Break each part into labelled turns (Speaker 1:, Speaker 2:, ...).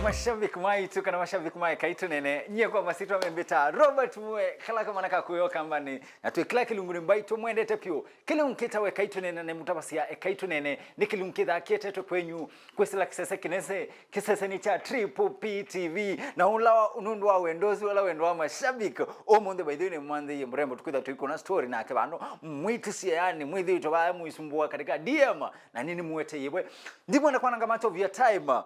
Speaker 1: mashabiki maitu kana mashabiki mai kaitu nene nye kwa masitu amembeta Robert mwe kala kama naka kuyo kambani na tu kila kilunguni mbaito mwende tepio kile unkita we kaitu nene ne mutabasia kaitu nene nikilunkitha kieteto kwenyu kwesela kisese kinese kisese ni cha Triple P TV na ula unundu wa wendozi wala wendo wa mashabiki omonde baidhini mwandhi mrembo tukitha tuiko na story na kebano mwitisia yani mwithi to ba muisumbua katika DM na nini muwete yebwe ndimo na kwananga macho via time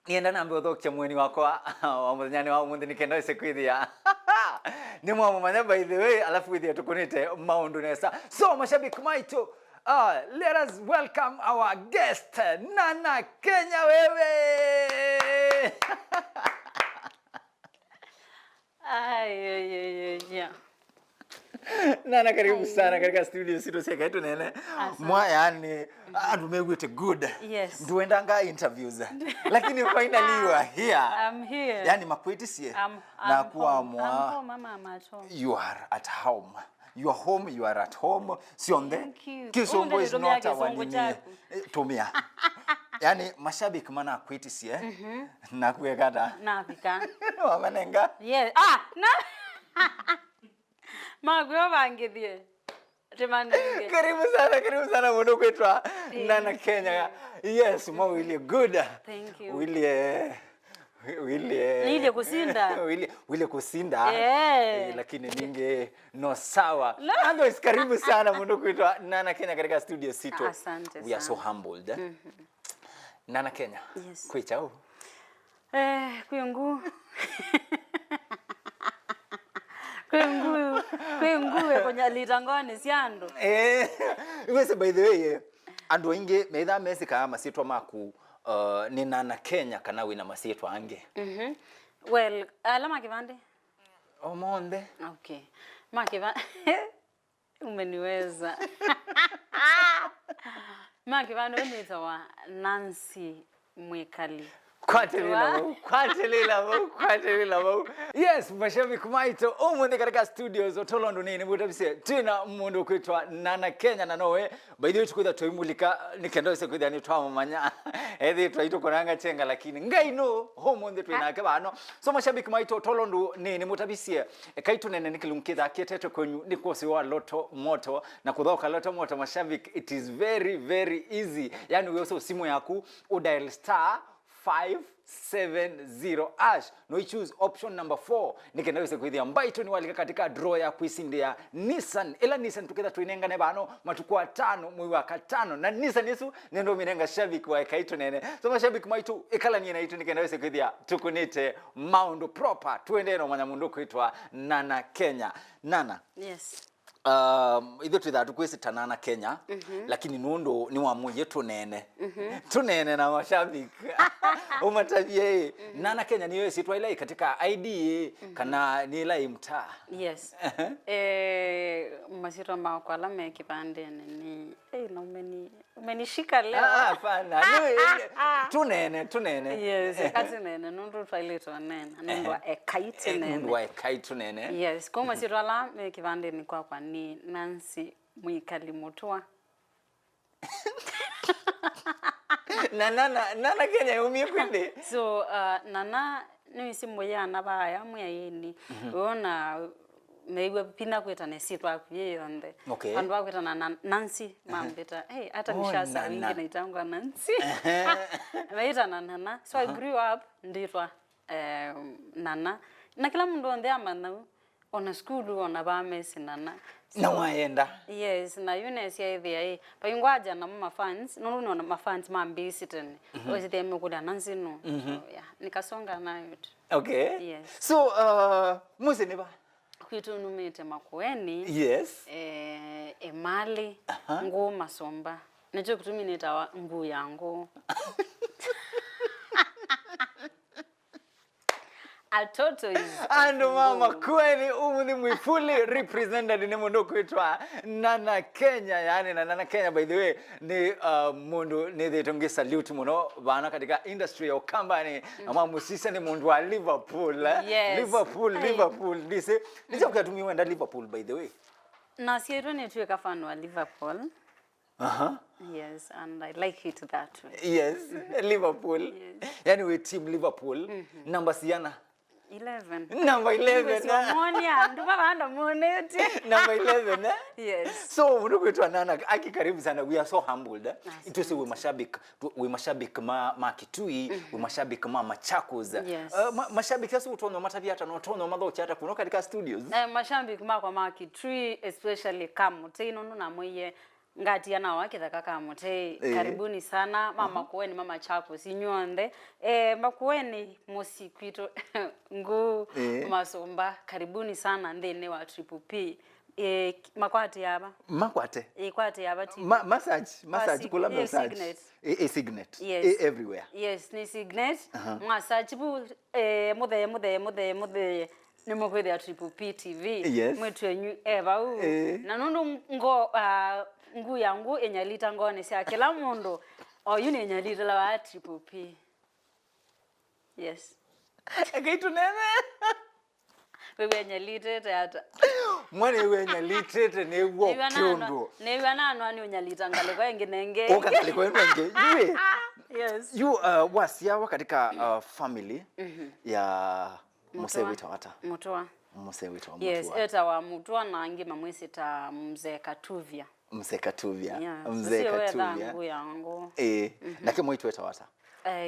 Speaker 1: nienda na mbio dokcha mweni wako wa munyani wa mundu nikenda sekwithia ni mwa manya by the way alafu withia tukunite maundu nesa so mashabiki maitu let us welcome our guest Nana Kenya wewe.
Speaker 2: Ay.
Speaker 1: Nana karibu sana katika studio sito sia kaitu nene mwa yani adumegwete good
Speaker 2: yes
Speaker 1: nduendanga interviews lakini finally you are here.
Speaker 2: I'm here
Speaker 1: Yani makwetisie na kuwa mwa you are at home. You are home, you are at home. Sionde Kisongo is not our nini tumia yani mashabiki mana kwetisie na kuwekata
Speaker 2: na pika
Speaker 1: wamenenga
Speaker 2: yes na magwe bangithie remandinge
Speaker 1: karibu sana mundo kwetwa Nana Kenya. Yes mo really good.
Speaker 2: Thank you.
Speaker 1: Wile kusinda lakini ninge no sawa ando is karibu sana mundo kwetwa Nana Kenya katika studio sito.
Speaker 2: Asante
Speaker 1: we are so humbled. Nana Kenya
Speaker 2: yes.
Speaker 1: Kwechao
Speaker 2: kuyungu kwengu konya litangone siando
Speaker 1: wese by the way ando inge meitha mesika masitwa maku ni Nana Kenya kana wina masitwa ange
Speaker 2: well alama kivande
Speaker 1: omonde
Speaker 2: okay makiva umeniweza makivande unitawa Nancy Mwikali
Speaker 1: Kwatelila. Yes, mashabiki maito omunde katika studios otolondo nini mutabise tena mundu kwitwa Nana Kenya na nowe by the way tukwitha toimulika nikendo se kwitha ni twa manya ethi twaito konanga chenga lakini ngaino homunde twinake bano so mashabiki maito otolondo nini mutabise kaitu nene nikilumkitha kietete kwenyu nikosi wa loto moto na kudhoka loto moto mashabiki it is very very easy yani wewe simu yaku udial star 570 ash no you choose option number 4 nikenda wese kwithia mbaito ni walika katika draw ya kuisindia Nissan ila Nissan tukitha tuinenga ne bano matukua 5 mwi wa 5 na Nissan yesu nendo minenga shabiki wa kaitu nene so mashabiki maitu ikala ni naitu nikenda wese kwithia tukunite Mount proper tuende no manyamundu kwitwa Nana Kenya Nana
Speaker 2: yes
Speaker 1: idho tudatu kwesita Nana Kenya lakini nundo ni wa moye tunene na mashabiki umatabie Nana Kenya ni wewe sitwa ile katika ID kana ni ile mtaa
Speaker 2: yes masito ambao kwa alama kipande ni na umenishika leo
Speaker 1: hapana tunene
Speaker 2: yes kati nene nundo twailito nene nundo ekaite nene
Speaker 1: nundo ekaite nene
Speaker 2: yes kama masito alama kipande ni kwa ni Nancy Mwikali Mutua
Speaker 1: Nana Kenya umiekwende
Speaker 2: so Nana ni simu yana baya muyayini ona meigwa pina kweta ne sitwa kuyonde andu bakweta na Nancy mambeta hey hata mishasa wingi naitangwa Nancy meita Nana so I grew up nditwa Nana na kila mundu onde amana ona school ona bamesi Nana
Speaker 1: na waenda
Speaker 2: yes na Eunice ya idhia paingwaja na mama fans no ma fans mambisitene ozite mekuda Nancy no yeah nikasonga nayo
Speaker 1: okay
Speaker 2: yes
Speaker 1: so muzene ba
Speaker 2: kwitu numete makueni
Speaker 1: yes
Speaker 2: emali ngo masomba necho kutumineta ngu yangu Atoto is
Speaker 1: and mama kweni umuthi mwifully represented ni mundu kwitwa Nana Kenya yani na Nana Kenya by the way ni mundu ni thitungi salute muno bana katika industry ya company ama musisa ni mundu wa Liverpool
Speaker 2: yes.
Speaker 1: Liverpool dise nicho kutumiwa nda Liverpool by the way
Speaker 2: na sieto ni tuwe kafano wa Liverpool Yes, and I like it that way.
Speaker 1: Yes, Liverpool. Yes. Yani we team Liverpool. Number siana?
Speaker 2: 11.
Speaker 1: Number 11. Number 11.
Speaker 2: Yes.
Speaker 1: So mundu kwetu anana aki karibu sana. We are so humbled. It was we mashabiki ma Kitui, we mashabiki ma Machakos.
Speaker 2: Yes.
Speaker 1: Mashabiki sasa utono matabiata no tono madho chata kuno katika studios.
Speaker 2: Mashabiki ma Kitui especially Kamutei no na moye ngati yana wake thaka Kamutei. Karibuni sana mama Kueni mama Machakos inyonde. Makueni Mosikwito ngu Masomba karibuni sana ndene wa Triple P. Makwate yaba.
Speaker 1: Makwate.
Speaker 2: Kwate yaba ti.
Speaker 1: Massage kula massage. Signet.
Speaker 2: Yes.
Speaker 1: Everywhere.
Speaker 2: Yes, ni signet. Massage bu mudhe ni mkwede ya Triple P TV.
Speaker 1: Yes.
Speaker 2: Mwetu enyu eba u. Na nundu ngu yangu enyalita ngone sia kila mundu. Yuni enyalita la wa Triple P. Yes.
Speaker 1: Ekaitu nene.
Speaker 2: Wewe enyalita tata.
Speaker 1: Mwane wenya litrete ne wo kyondo.
Speaker 2: Ne wana anwani unyalita ngale kwa ngenenge.
Speaker 1: Ngale kwa ngenenge.
Speaker 2: Yes.
Speaker 1: You wasiawa katika family ya Musewita wata.
Speaker 2: Mutua.
Speaker 1: Musewita Mutua.
Speaker 2: Yes, eta wa Mutua na angi mamwesi ta Mzee Katuvia.
Speaker 1: Mzee Katuvia.
Speaker 2: Yeah.
Speaker 1: Mzee Katuvia.
Speaker 2: Ngu yangu.
Speaker 1: Nake mwitu eta wata.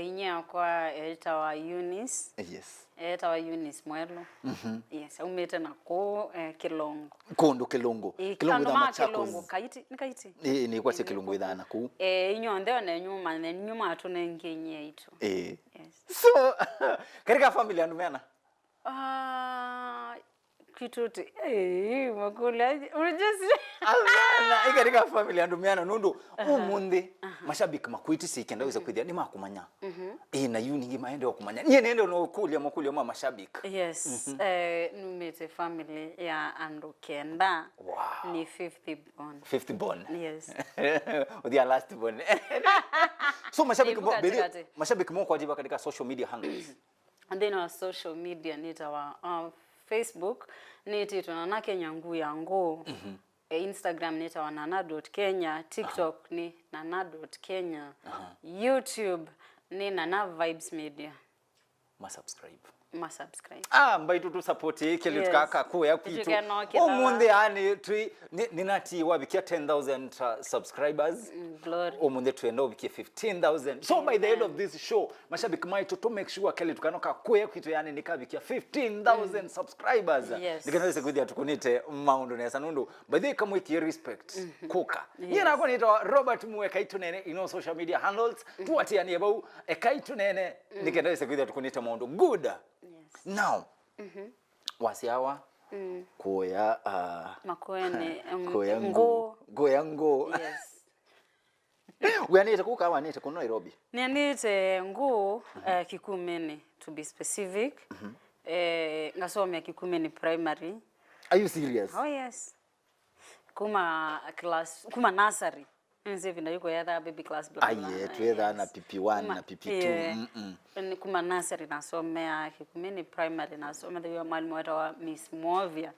Speaker 2: Inya kwa eta wa Eunice.
Speaker 1: Yes.
Speaker 2: Eta wa Eunice Mwelo. Yes, umete na ko Kilongo.
Speaker 1: Kondo Kilongo.
Speaker 2: Kilongo da Machakos. Kilongo kaiti, ni kaiti.
Speaker 1: Ni kwa se Kilongo idana ku.
Speaker 2: Inyo ndeo na nyuma atunenge nye itu.
Speaker 1: Yes. So, katika familia anumeana?
Speaker 2: Kituti. Makula. Unajisi.
Speaker 1: Alana, katika familia anumeana nundu umunde mashabiki makwiti sikenda weza kwithia ni makumanya. Na yuni ngi maende okumanya. Nye nende no kulia mwa mashabiki.
Speaker 2: Yes. Numete family ya Andukenda.
Speaker 1: Wow.
Speaker 2: Ni 50 born.
Speaker 1: 50 born.
Speaker 2: Yes.
Speaker 1: Their last born. So mashabiki mo kwa jiba katika social media handles.
Speaker 2: And then our social media nita wa Facebook nita tunana Kenya ngu yangu. Instagram nita wa nana.kenya, TikTok ni nana.kenya, YouTube ni Nana Vibes Media.
Speaker 1: Subscribe. Mbaitu tu support kile tukaka ko ya kwitu. Omunde ani ninati wabikia 10,000 subscribers.
Speaker 2: Glory.
Speaker 1: Omunde tuenda wabikia 15,000. So by the end of this show, mashabiki maitu to make sure kile tukanoka ko ya kwitu yani nikabikia 15,000 subscribers. Nikanaweza kudia tukunite maundu nesa nundu. By the way kama iki respect koka. Yena ko nito Robert Muwe Kaitu Nene in social media handles. Tuwatiani ebau Kaitu Nene nikanaweza kudia tukunite maundu good. Yes. Now, wasiawa koya
Speaker 2: makoene
Speaker 1: goya ngo.
Speaker 2: Yes.
Speaker 1: Wanete kuka wanete ku Nairobi.
Speaker 2: Nianite ngo Kikumeni to be specific. Ngasomea Kikumeni primary.
Speaker 1: Are you serious?
Speaker 2: Oh yes. Kuma nursery. Nze vinda yuko yatha baby class blah blah.
Speaker 1: Aye, tuweza na PP1 na PP2.
Speaker 2: Ni kuma nursery nasomea Kikumeni primary nasomea the mwalimu wetu wa Miss Movia.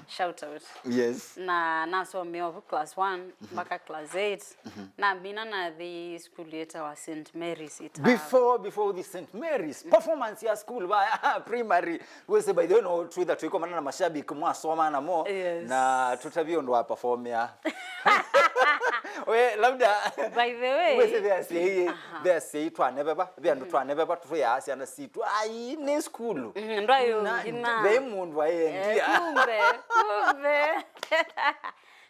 Speaker 2: Shout out.
Speaker 1: Yes.
Speaker 2: Na nasomea class 1 mpaka class 8. Na mina na the school yetu wa St Mary's ita.
Speaker 1: Before the St Mary's performance ya school ba primary wese by the no true that tuko manana mashabiki mwasoma na mo na tutabio ndo wa perform ya. We labda
Speaker 2: by the way
Speaker 1: wese they say twanebeba they ndo twanebeba tu ya asi ana situ ai ne school
Speaker 2: ndo ayo ina
Speaker 1: be mundu wa
Speaker 2: kumbe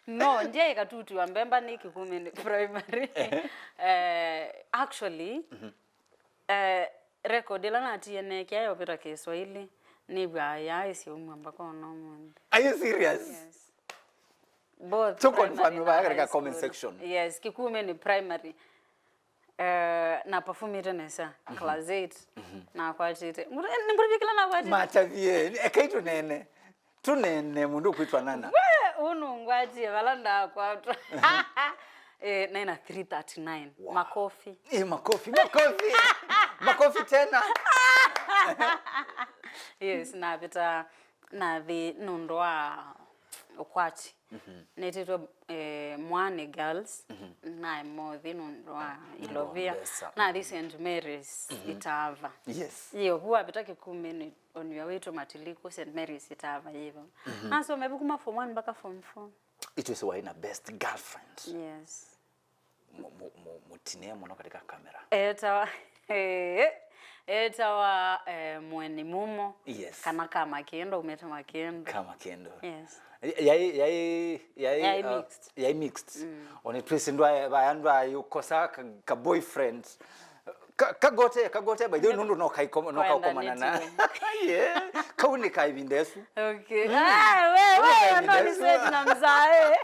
Speaker 2: no ndiye ikatutu wa mbemba ni Kikumeni primary actually record la na tiene kia yo pita Kiswahili ni bya ya isi umamba kwa no mundi.
Speaker 1: Are you serious?
Speaker 2: Yes. Both
Speaker 1: to confirm katika comment section.
Speaker 2: Yes, Kikumeni primary na perform it nesa class 8 na kwatite mbirikila na kwatite
Speaker 1: matavie Kaitu Nene tunene mundu kwitwa nana
Speaker 2: we unungwaje balanda kwatwa nena 339 makofi makofi tena. Yes, na bita na the nundwa ukwati netitwa Mwane Girls na mothi nundwa Ilovia na this St Mary's Itava.
Speaker 1: Yes.
Speaker 2: Iyo huwa bitaki kumeni on your way to Matiliko St Mary's Itava hivyo. Na so maybe kuma form 1 mpaka form 4.
Speaker 1: It was why na best girlfriend.
Speaker 2: Yes.
Speaker 1: Mutine muno katika kamera.
Speaker 2: Etawa Mweni Mumo.
Speaker 1: Yes.
Speaker 2: Kana kama kendo umeta makendo.
Speaker 1: Kama kendo.
Speaker 2: Yes.
Speaker 1: Yai mixed. Yai mixed. Oni twisindwa bayandwa yukosa ka boyfriend. Kagote by the way nundu no kaikomana na. Yeah. Kauni kaibindesu.
Speaker 2: Okay. Wewe ndo ni sweat na mzae.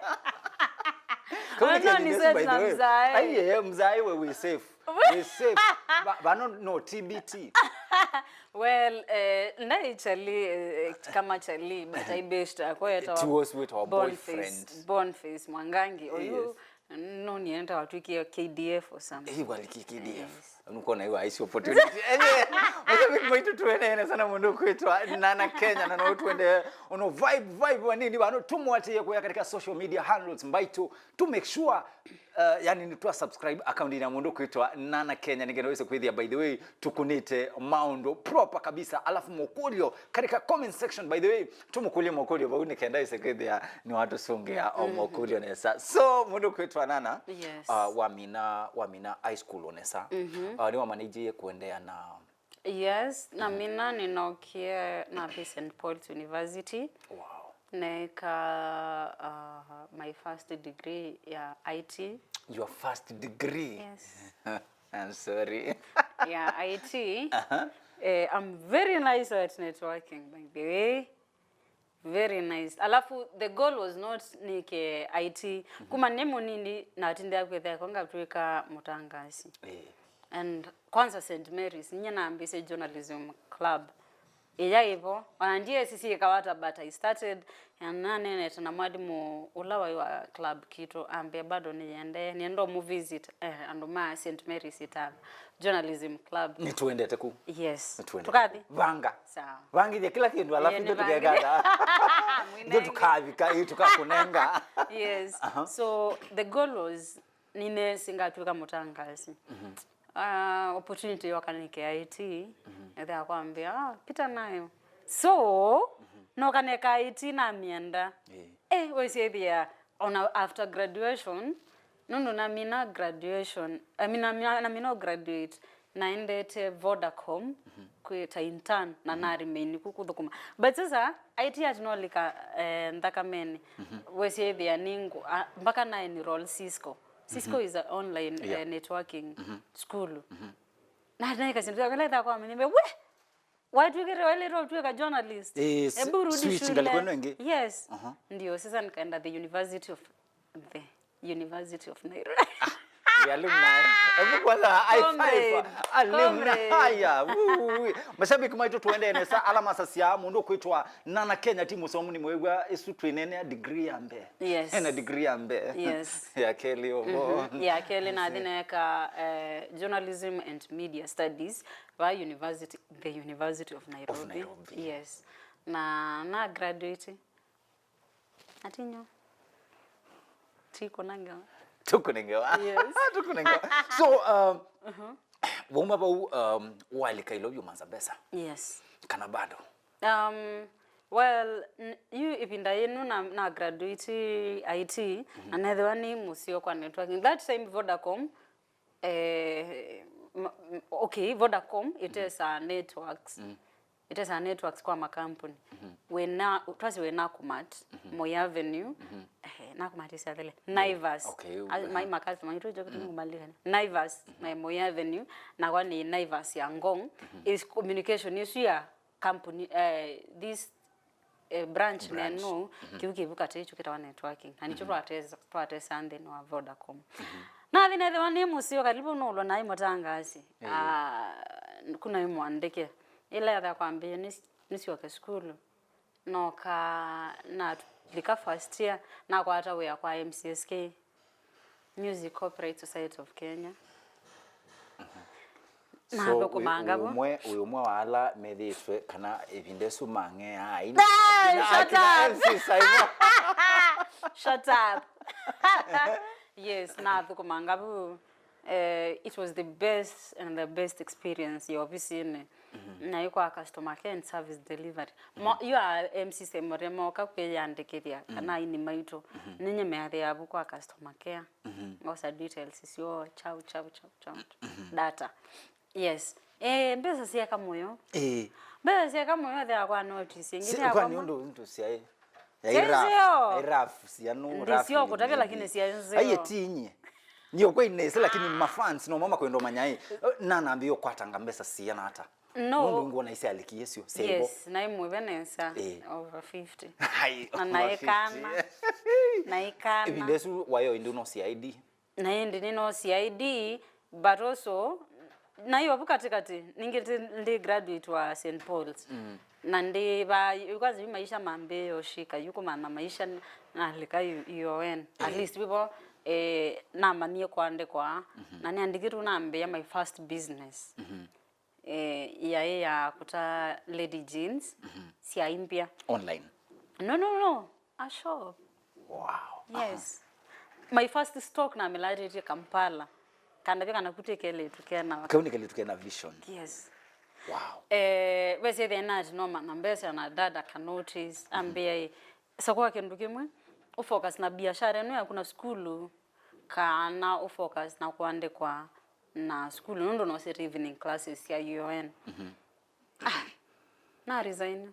Speaker 1: Kauni ni mzae. Aye mzae we safe. We safe. But no TBT.
Speaker 2: Well, naturally, kama chali, but I based
Speaker 1: it was with our boyfriend.
Speaker 2: Boniface Mwangangi. Or you, no nienda watuki KDF or something.
Speaker 1: Hii wali KDF. Nuko na hiyo ice opportunity. Mimi mwitu tuene sana mundu kuitwa Nana Kenya na no tuende ono vibe wanini bano tumwatie kwa katika social media handles Mbaito to make sure yani ni tu subscribe account ina mundu kuitwa Nana Kenya ningeeweza kuithia by the way tukunite maundo proper kabisa alafu mokulio katika comment section by the way tumukulie mokulio bauni kenda isekwithia ni watu songea mokulio nesa so mundu kuitwa Nana wamina high school onesa ni wa manage kuendea na
Speaker 2: yes na mina ninokia na St Paul's University.
Speaker 1: Wow.
Speaker 2: Neka my first degree ya IT.
Speaker 1: Your first degree?
Speaker 2: Yes.
Speaker 1: I'm sorry.
Speaker 2: Yeah, IT. I'm very nice at networking by the way. Very nice. Alafu the goal was not nike IT. Kuma nemo nini na atindea kwetha konga tuweka mutangasi. And kwanza St Mary's nye na ambise journalism club. Iya hivyo wanandie sisi ikawata but I started ya nane na mwalimu ulawa wa club kito ambia bado niendo mu visit anduma St Mary's Itava journalism club
Speaker 1: ni tuende teku.
Speaker 2: Yes.
Speaker 1: Tukadi vanga
Speaker 2: sawa
Speaker 1: vangi ya kila kindu alafu ndio tukegada ndio tukavika tukakunenga.
Speaker 2: Yes. So the goal was nine singa tuka mutangasi. Opportunity wakanike IT etha kwambia pita nayo so no kaneka IT na mienda we say there on after graduation no na mina graduation na mina graduate naendete Vodacom kuita intern na remain kukuthukuma but sasa IT atinolika ndakameni we say there ningu mpaka na enroll Cisco is an online networking school. Na nikasimzia kala kwa mimi we watu kile wale roho tuweka journalist.
Speaker 1: Ebu rudi shule.
Speaker 2: Yes. Ndio sasa nikaenda the University of Nairobi.
Speaker 1: Alumni. Ebu kwanza I5 alumni haya. Mashabiki maitu tuende nesa alama sasia mundu kuitwa Nana Kenya timu somu ni mwegwa esu twenene degree ambe.
Speaker 2: Yes.
Speaker 1: Ena degree ambe.
Speaker 2: Yes.
Speaker 1: Ya Kelly obo.
Speaker 2: Ya Kelly na adineka journalism and media studies by the University of Nairobi. Yes. Na graduate. Atinyo. Tiko nanga.
Speaker 1: Tukunengewa.
Speaker 2: Yes.
Speaker 1: Tukunengewa. So woma ba wali kailo yu manzabesa.
Speaker 2: Yes.
Speaker 1: Kana bado.
Speaker 2: Well, you ipinda yenu na graduate IT another one musio kwa networking. That time Vodacom okay, Vodacom it is a networks. It is a networks kwa makampuni. Twasi we Nakumat, Moi Avenue, Nakumat is adele. Naivas.
Speaker 1: Okay.
Speaker 2: My makasi mangitu jokuti ngumalika. Naivas, my Moi Avenue, na wani Naivas ya Ngong is communication issue ya company this branch neno kiukivuka techo kita wa networking. Anicho twateza sande no Vodacom. Na thine the one musio karibu no lo na imotangasi. Kuna imwandike ila ya kwambia nisi wake school no ka na lika first year na kwa hata we kwa MCSK Music Corporate Society of Kenya.
Speaker 1: So uyo mwe wala mediswe kana evindesu mange ai.
Speaker 2: Shut up. Shut up. Yes, na thukumanga bu. It was the best experience you have seen. Na yuko a customer care and service delivery. You are MC Semoremo ka kweyandikithia kana ini maito. Ninye meathe abu kwa customer care. Ngosa details sio chau. Data. Yes. Mbesa sia kamoyo. Mbesa sia kamoyo the akwa notice.
Speaker 1: Ngine kwa ndio sia. Rafu sia no rafu.
Speaker 2: Sio kutavya lakini sia nzio.
Speaker 1: Aye tinye. Niyo kwa inese lakini mafans no mama kwendo manyai na naambio kwatanga mbesa sia na hata.
Speaker 2: No.
Speaker 1: Mungu ngona isi aliki yesio sebo.
Speaker 2: Yes, na imwe venensa over 50.
Speaker 1: Hai.
Speaker 2: Naikana.
Speaker 1: Evindesu wayo indi no CID.
Speaker 2: Na indi nino CID but also na hiyo katikati ndi graduate wa St Paul's. Na ndi ba yukazi maisha mambe yoshika yuko mana maisha na lika UN. At least people na manie kwande kwa na niandikiru nambe ya my first business. Ya kuta Lady Jeans si aimpia
Speaker 1: Online.
Speaker 2: No, a shop.
Speaker 1: Wow.
Speaker 2: Yes. My first stock na melari Kampala. Kana vika nakutekele tukena.
Speaker 1: Kaunike tukena vision.
Speaker 2: Yes.
Speaker 1: Wow.
Speaker 2: Wese the night no man mbese na dada ka notice ambia sakwa kindu kimwe ufocus na biashara yenu ya kuna school kana ufocus na kuandikwa na school ndo no set evening classes ya UN. Na resign.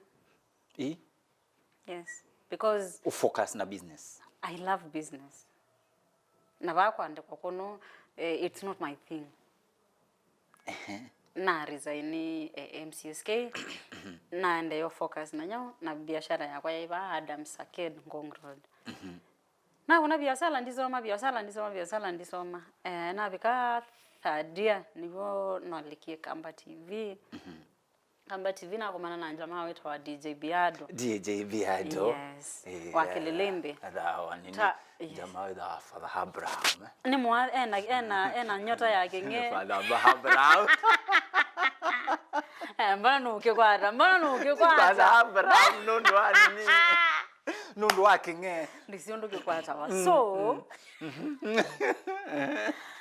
Speaker 2: Yes, because
Speaker 1: ufocus na business.
Speaker 2: I love business. Na ba kuandikwa kono it's not my thing. Na resign MCSK na ende yo focus na nyo na biashara yakwa ya Adam Saked Ngong Road. Na kuna biashara ndisoma na bika thadia nivo nalikie Kamba TV. Kamba TV na kumana na jamaa wetu wa DJ Biado. Yes. Wakililembe.
Speaker 1: Adawa nini? Jamaa wetu wa Father Abraham.
Speaker 2: Ni mwa ena nyota yake nge.
Speaker 1: Father Abraham.
Speaker 2: Mbona nuke kwa
Speaker 1: Father Abraham nundu wake nge.
Speaker 2: Ndisiondoke kwa tawa. So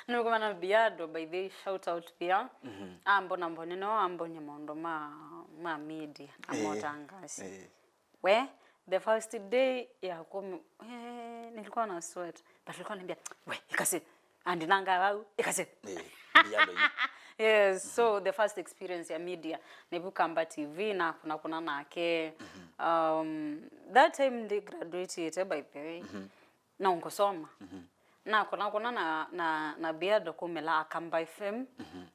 Speaker 2: Nukumana Biado by the shout out pia. Ambo nino ambo nyemondo ma media amotangasi. We the first day ya kumi nilikuwa na sweat but nilikuwa niambia we ikase andinanga wao ikase.
Speaker 1: Biado.
Speaker 2: Yes, so the first experience ya media nebu Kamba TV na kuna nake that time they graduated by the way. Na ngosoma. Na kuna na Biado kumela Kamba FM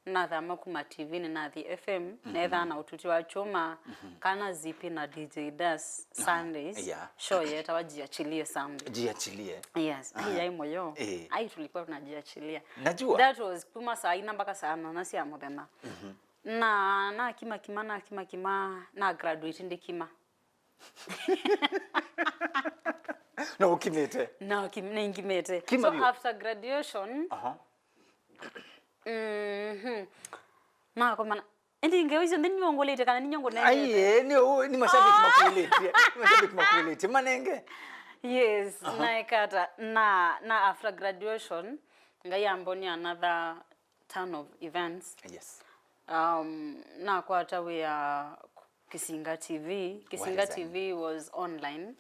Speaker 2: na thama kuma TV na the FM na etha na ututi wa chuma kana zipi na DJ Das Sundays show yeta wajiachilie Sunday.
Speaker 1: Jiachilie.
Speaker 2: Yes, ai moyo. Ai tulikuwa tunajiachilia.
Speaker 1: Najua.
Speaker 2: That was kuma saa 9 mpaka saa 4 na sia mapema. Na kima na graduate ndikima.
Speaker 1: No ukimete.
Speaker 2: No ngimete.
Speaker 1: So
Speaker 2: after graduation na kama ndi ngeuzo ndi nyongolete kana nyongo nene.
Speaker 1: Aiye ni mashabiki makulete. Mashabiki makulete manenge.
Speaker 2: Yes, na ekata na after graduation ngayamboni another ton of events.
Speaker 1: Yes.
Speaker 2: Na kwata we Kisinga TV. Kisinga TV was online.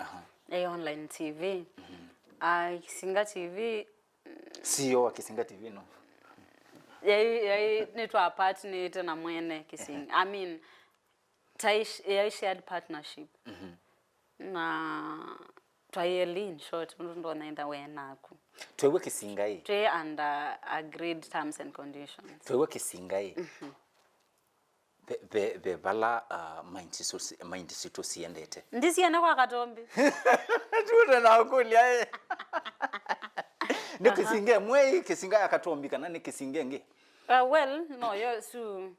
Speaker 2: Online TV. Kisinga TV
Speaker 1: CEO wa Kisinga TV no.
Speaker 2: Nitwa partner na mwene Kisinga. I mean shared partnership. Na twayeli in short ndo naenda wenaku.
Speaker 1: Twewe Kisinga hii.
Speaker 2: Twe under agreed terms and conditions.
Speaker 1: Twewe Kisinga hii. Be bala mind situ siendete.
Speaker 2: Ndisienda kwa Katombi.
Speaker 1: Tuta na kulia. Ni Kisinga mwei Kisinga ya Katombi kana ni Kisinga nge.
Speaker 2: Well, no, so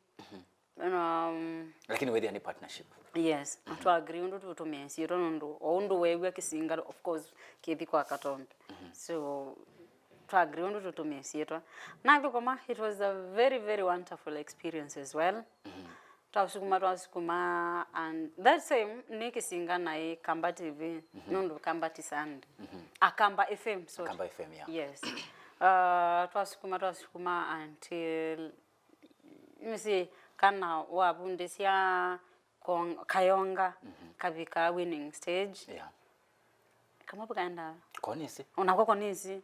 Speaker 1: lakini wewe ni partnership.
Speaker 2: Yes, to agree ndo tutumesi ndo wewe Kisinga of course kithi kwa Katombi. So to agree ndo tutumesi yetu. Na kama it was a very very wonderful experience as well. twasukuma and that same nikisinga naye Kamba TV nondo Kamba Tisande Akamba FM so
Speaker 1: Kamba FM yeah.
Speaker 2: Yes twasukuma until misi kana wabundisia Kayonga kabika winning stage
Speaker 1: yeah.
Speaker 2: Kama buganda
Speaker 1: konisi
Speaker 2: unako konisi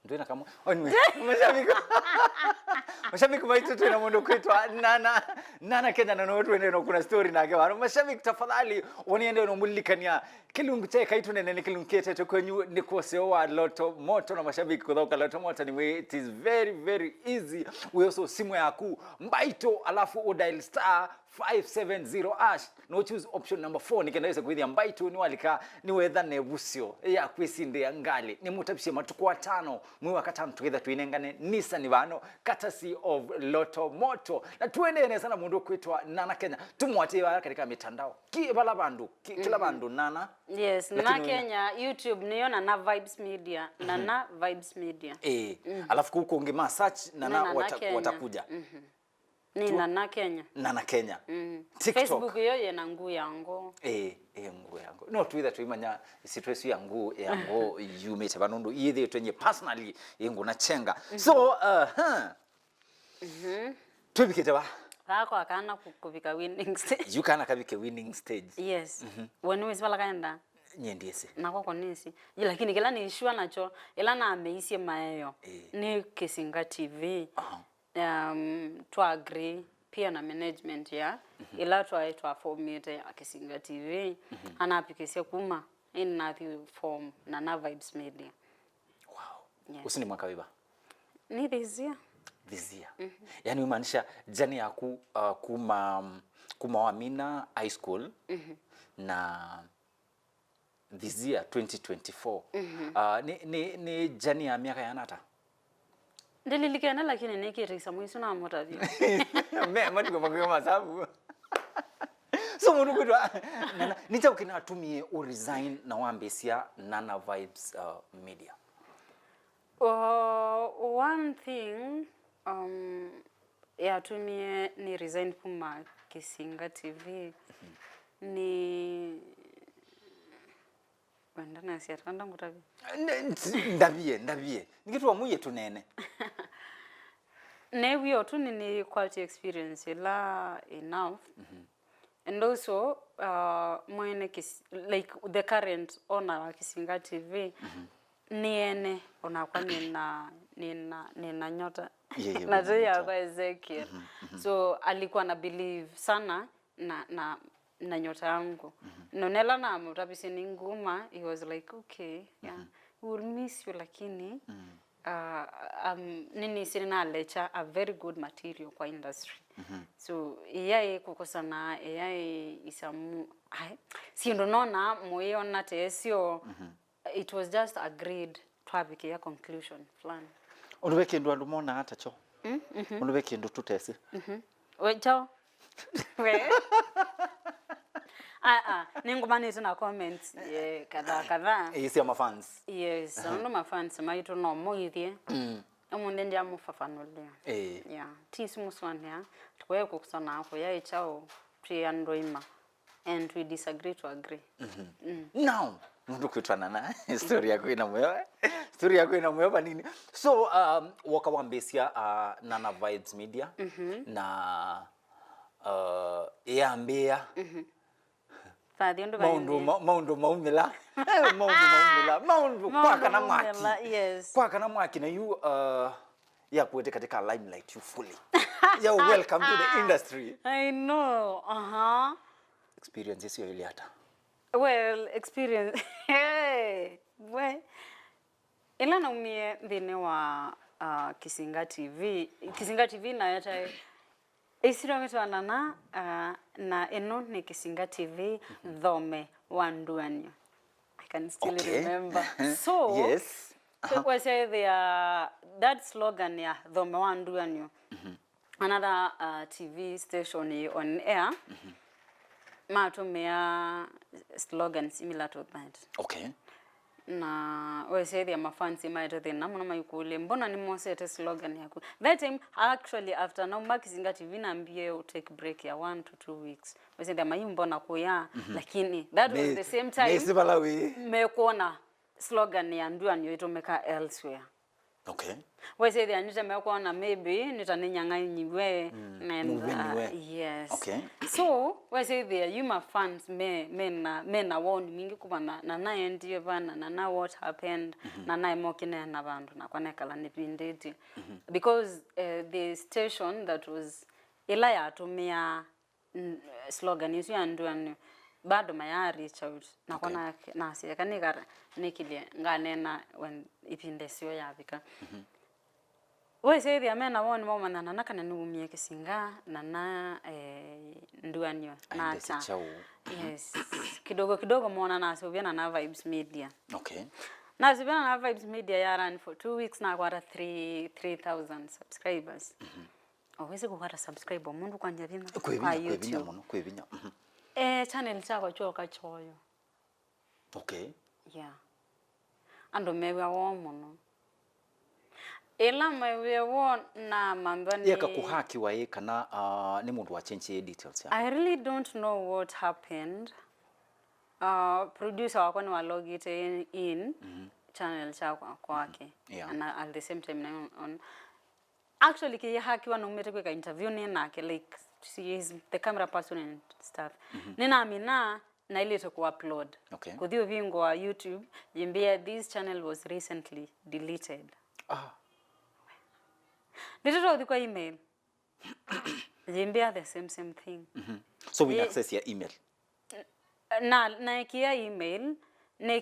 Speaker 1: ndio kama mashabiki baitu tena mondo kwitwa nana Kenya na watu wengine kuna story na gawa mashabiki tafadhali waniende no mulikania kilungu cha Kaitu Nene ni kilungu kete kwenyu ni kosewa Loto Moto na mashabiki kutoka Loto Moto ni it is very easy we also simu yaku mbaito alafu o dial *570# no choose option number 4 nikendaweza kuithia mbaito ni walika ni wetha ne busio ya kwisinde angali ni mutapishie matuko 5 mwe wakatano together tuinengane nisa ni bano courtesy of Loto Moto na tuendeene sana mundu kwitwa Nana Kenya tumwatie katika mitandao kila bandu kila bandu Nana.
Speaker 2: Yes, Nana Kenya YouTube niyo Nana Vibes Media Nana Vibes Media
Speaker 1: alafu kuko ungema search Nana watakuja
Speaker 2: ni Nana Kenya
Speaker 1: Nana Kenya TikTok
Speaker 2: Facebook yo yena nguu yango
Speaker 1: nguu yango no tuitha tuimanya situation yangu yumete banundu yithi twenye personally yengu na chenga so tubikite ba
Speaker 2: Kako akana kukubika winning stage.
Speaker 1: You kana kabike winning stage.
Speaker 2: Yes. When we swala kaenda.
Speaker 1: Nyendiese.
Speaker 2: Nako konisi. Lakini kila ni issue nacho ila na ameisi maeyo. Ni Kisinga TV. To agree pia na management ya ila twa formate ya Kisinga TV. Ana apikisia kuma in na form Nana Vibes Media.
Speaker 1: Wow. Yes. Usini mwaka wiba.
Speaker 2: Ni this year.
Speaker 1: Yani umaanisha jani yaku kuma Wamina High School na this year 2024 ni jani ya miaka ya nata
Speaker 2: ndililikana lakini nikirisa mwisu na motavi
Speaker 1: mati kwa masabu so mundu kwitwa nicha ukinatumie o resign na wambesia Nana Vibes Media.
Speaker 2: One thing ya tumie ni resign kuma Kisinga TV ni wanda na siya kanda ngutabi ndabie nikitwa muye tunene newe tu ni quality experience la enough and also mwene like the current owner wa Kisinga TV niene onakwa nina nyota na zoea kwa Ezekiel so alikuwa na believe sana na nyota yangu nonela na mutapisi ni nguma he was like okay yeah we will miss you lakini nini sina lecha a very good material kwa industry so yeye kukosana yeye isamu si ndo nona moyo na tesio it was just agreed twabike ya conclusion plan
Speaker 1: unubeke ndo andumona hata cho unubeke ndo tutese
Speaker 2: we cho we ningumani tuna comments kadha
Speaker 1: isi ama fans
Speaker 2: yes ndo ma fans maito no moithie umunde ndia mufafanulia yeah tisi muswania tukwe kukusana hapo ya chao triandoima and we disagree to agree
Speaker 1: now mundu kwitwa Nana story yako ina moyo nini so wakawambesia Nana Vibes Media na yambia maundu maumila kwaka na mwaki
Speaker 2: yes
Speaker 1: kwaka na mwaki na you ya kuwete katika limelight you fully you're welcome to the industry.
Speaker 2: I know
Speaker 1: experience hiyo ile hata
Speaker 2: well experience we ila na umie dhine wa Kisinga TV na yata isiro metwa Nana na eno ni Kisinga TV Thome Wanduanio. I can still remember. So
Speaker 1: yes
Speaker 2: was that slogan ya Thome Wanduanio. Another TV station on air matumia slogan similar to that.
Speaker 1: Okay.
Speaker 2: na wesethi mafansi maite thina muno maikule mbona ni mosete slogan yaku that time actually after now Makizinga TV naambie take break ya 1 to 2 weeks wesethi mbona kuya lakini that was the same time mekuona slogan ya nduanio itomeka elsewhere.
Speaker 1: Okay.
Speaker 2: Wesethi anita mekuona maybe nitaninyang'anyiwe and yes.
Speaker 1: Okay.
Speaker 2: So wesethi you my fans na won mingi kuba na naye ndiye bana na what happened na naye mokine na bantu na kwanekala nipindeti because the station that was ila ya tumia slogan isu ya nduanio bado maya reach out na kona na siyakanika nikilie nganena when ipindesio yabika wesethi amena woni mama na nakana numie kisinga na nduanio na cha yes kidogo mona na sobiana na Vibes Media.
Speaker 1: Okay.
Speaker 2: Na sobiana na Vibes Media ya run for 2 weeks na kwa 3000 subscribers. Oweze kupata subscriber mundu kwanja bina kwa YouTube
Speaker 1: kwebinya
Speaker 2: channel chako choka choyo.
Speaker 1: Okay.
Speaker 2: Yeah. Ando mewe wa muno. Ela mewe wa na mambani
Speaker 1: yeka kuhaki wa kana ni mundu wa change details ya.
Speaker 2: I really don't know what happened. Producer wako ni wa log it in channel chako kwake. And at the same time on actually ki haki wa numete kwa interview ni nake like she is the camera person and stuff. Nina amina na ile to upload.
Speaker 1: Okay.
Speaker 2: Kuthio vingo wa YouTube jimbia this channel was recently deleted. Nitoto udhikwa email. Jimbia the same thing.
Speaker 1: So we access your email.
Speaker 2: Na ikia email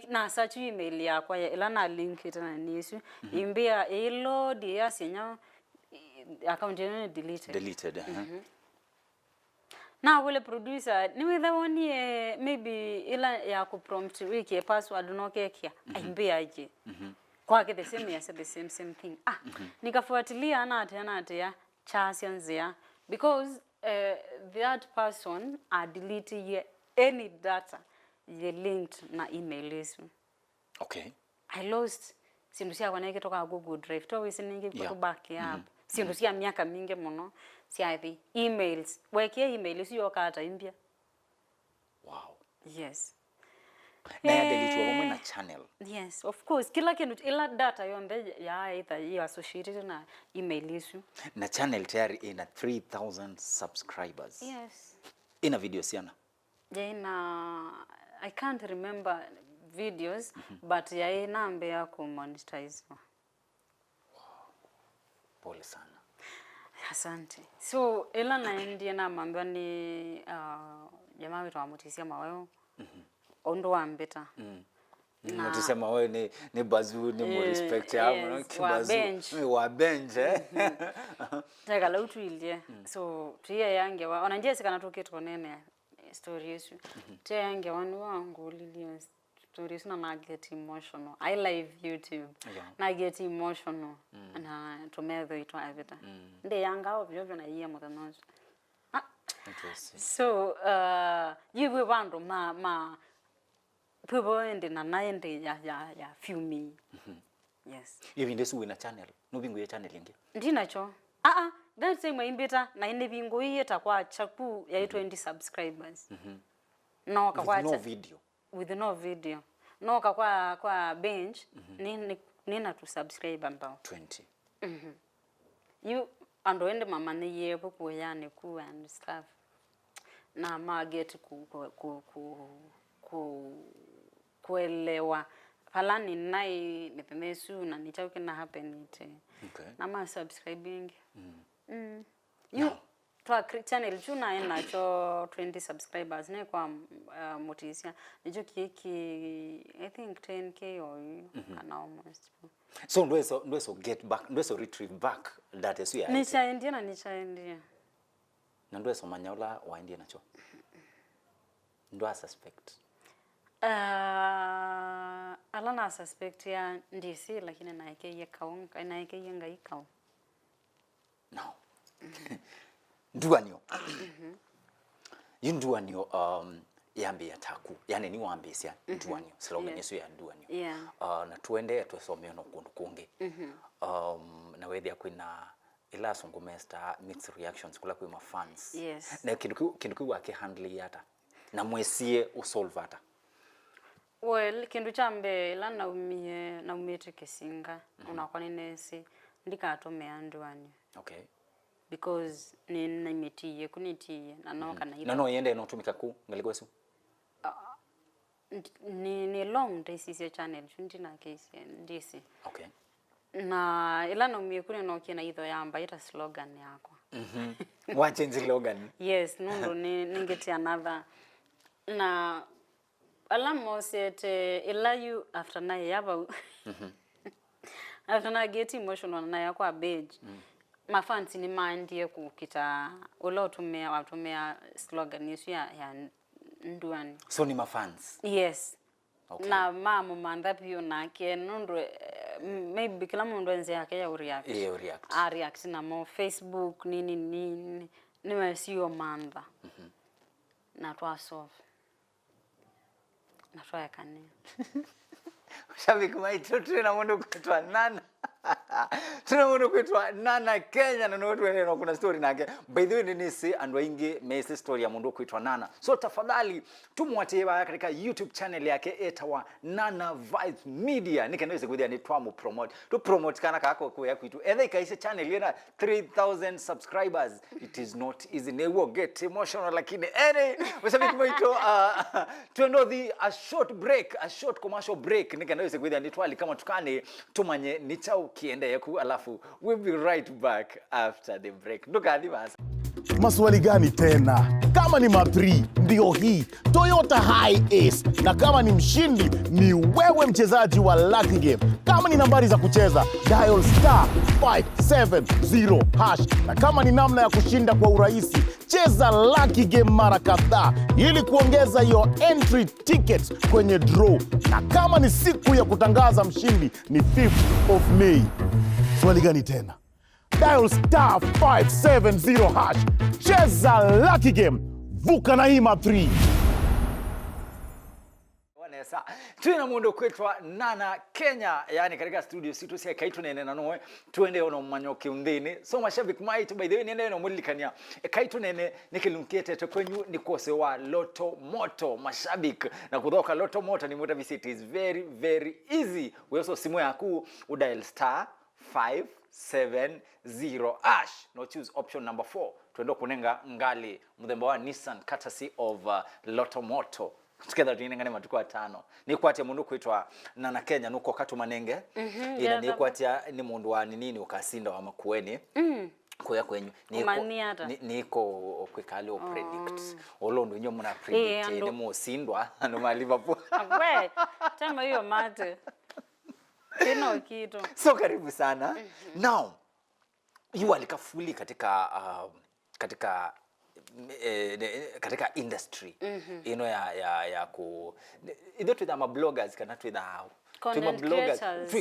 Speaker 2: na search email ya kwa ila na link itana nisu imbia ilo dia sinya account yenu deleted. Na wale producer ni with the one maybe ila ya ku prompt wiki password no kekia aimbia aje kwake the same thing nikafuatilia na tena chasianzia because that person delete any data ye linked na email yesu.
Speaker 1: Okay.
Speaker 2: I lost sindusia kwa nake toka Google Drive to wisiningi kwa back up sindusia miaka mingi muno siathi emails weke email sio kata impya.
Speaker 1: Wow.
Speaker 2: Yes.
Speaker 1: Na ya delete wa na channel.
Speaker 2: Yes, of course. Kila kintu ila data yonde ya either you associated na email issue.
Speaker 1: Na channel tayari ina 3000 subscribers.
Speaker 2: Yes.
Speaker 1: Ina video siana.
Speaker 2: I can't remember videos but ya ina mbe ya kumonetize.
Speaker 1: Wow. Pole sana.
Speaker 2: Asante. So ila na ndiye na mambo ni jamaa wetu amutisia maweo. Ondo ambeta.
Speaker 1: Mtusema wewe ni bazu ni mo respect yao kibazu wa bench
Speaker 2: Taka la utuilie. So tuya yange wa onanje sikana toketo nene story yesu. Tuya yange wanu wangu lilio stories na get emotional. I live YouTube. Na get emotional. Na tometho ito aveta. Nde yanga obyo na yie mutanozo.
Speaker 1: Interesting.
Speaker 2: So yiwe bandu ma people ende na naende ya filmi. Yes.
Speaker 1: Hivi ndesu wina channel. No bingu ya channel ingi.
Speaker 2: Ndinacho. That time imbeta na ine bingu yeta kwa chaku ya 20 subscribers. No kwa
Speaker 1: no video.
Speaker 2: With no video. No kwa bench nina to subscribe ambao
Speaker 1: 20.
Speaker 2: You ando ende mama ne yebo kuyane ku and stuff. Na market kuelewa falani nai nipemesu na nichauke na happen ite.
Speaker 1: Okay.
Speaker 2: Na ma subscribing. You to channel chuna ena cho 20 subscribers ne kwa motisia nicho kiki I think 10k or kana almost.
Speaker 1: So ndweso get back ndweso retrieve back that is ya
Speaker 2: nichaendia
Speaker 1: na ndweso manyaula waendia nacho ndo suspect
Speaker 2: alana suspect ya ndisi lakini naike kaunga naike yenga ikao
Speaker 1: no nduanio yinduanio yambi yataku yani ni wambisia nduanyo slogan yesu ya nduanyo na tuende tusomeo no kundu kungi na wethi akwina ila songomesta mixed reactions kula kwa fans na kindu wake handle yata na mwesie usolve ata
Speaker 2: well kindu chambe ila na umete kisinga unakwa nesi ndikatomea nduanyo because ni metiye kunitie na no kana
Speaker 1: ila no yende no tumika ku ngaligwesu
Speaker 2: ni long DCC channel chuntina case ndisi na ila no miekune no kina idho yamba ita slogan yako
Speaker 1: wache slogan
Speaker 2: yes nundo ningeti another na alamo sete ila you after na yaba after na get emotional na yakwa page mafans ni mandie kukita ulotumia slogan yesu ya nduani
Speaker 1: so ni mafans
Speaker 2: yes na mama mandapio na ke nundo maybe kila mundu enze yake ya react na mo Facebook nini niwe sio manda na twa solve na twa yakane
Speaker 1: shabiki maito tuna mundu kutwa nana tuna mundu kutwa nana Kenya na watu wengine kuna story nake by the way nisi andwa ingi mesi story ya mundu kutwa nana so tafadhali tumwatie katika YouTube channel yake etawa Nana Vibes Media nikanaweza kudia ni twamu promote kana kako kwa kwitu and ikaisha channel yana 3000 subscribers it is not easy ne will get emotional lakini washabiki maito tuendo a short commercial break nikanaweza kudia ni twali kama tukane tumanye ni chao kiende yaku alafu we'll be right back after the break ndokadi basi
Speaker 3: maswali gani tena kama ni Ma3 ndio hii Toyota Hiace na kama ni mshindi ni wewe mchezaji wa Lucky Game kama ni nambari za kucheza dial *570# na kama ni namna ya kushinda kwa urahisi cheza Lucky Game mara kadhaa ili kuongeza your entry tickets kwenye draw na kama ni siku ya kutangaza mshindi ni 5th of May swali gani tena dial *570#. Cheza Lucky Game. Vuka na hii Ma3.
Speaker 1: Wanesa. Tuna mundu kwetwa Nana Kenya. Yani katika studio situ siya kaitu nene na noe. Tuende ono manyoke undini. So mashabiki maitu by the way nene ono mulikania. Kaitu nene nikilunkiete tekwenyu nikose wa Loto Moto. Mashabiki na kudoka Loto Moto ni muda visit is very very easy. We also simu yaku udial *570#. No choose option number 4. Tuendo kunenga ngali mudhemba wa Nissan courtesy of Loto Moto. Together tuinengane matuko 5. Ni kwatia mundu kuitwa Nana Kenya nuko katu manenge. Ina ni kwatia ni mundu wa nini ukasinda wa makueni. Kuya kwenyu niko kwikali o predict olondo nyo muna predict ni musindwa ndo ma Liverpool
Speaker 2: we tema hiyo mate kino kitu
Speaker 1: so karibu sana now you alikafuli katika katika industry ya ku either to the bloggers kana to the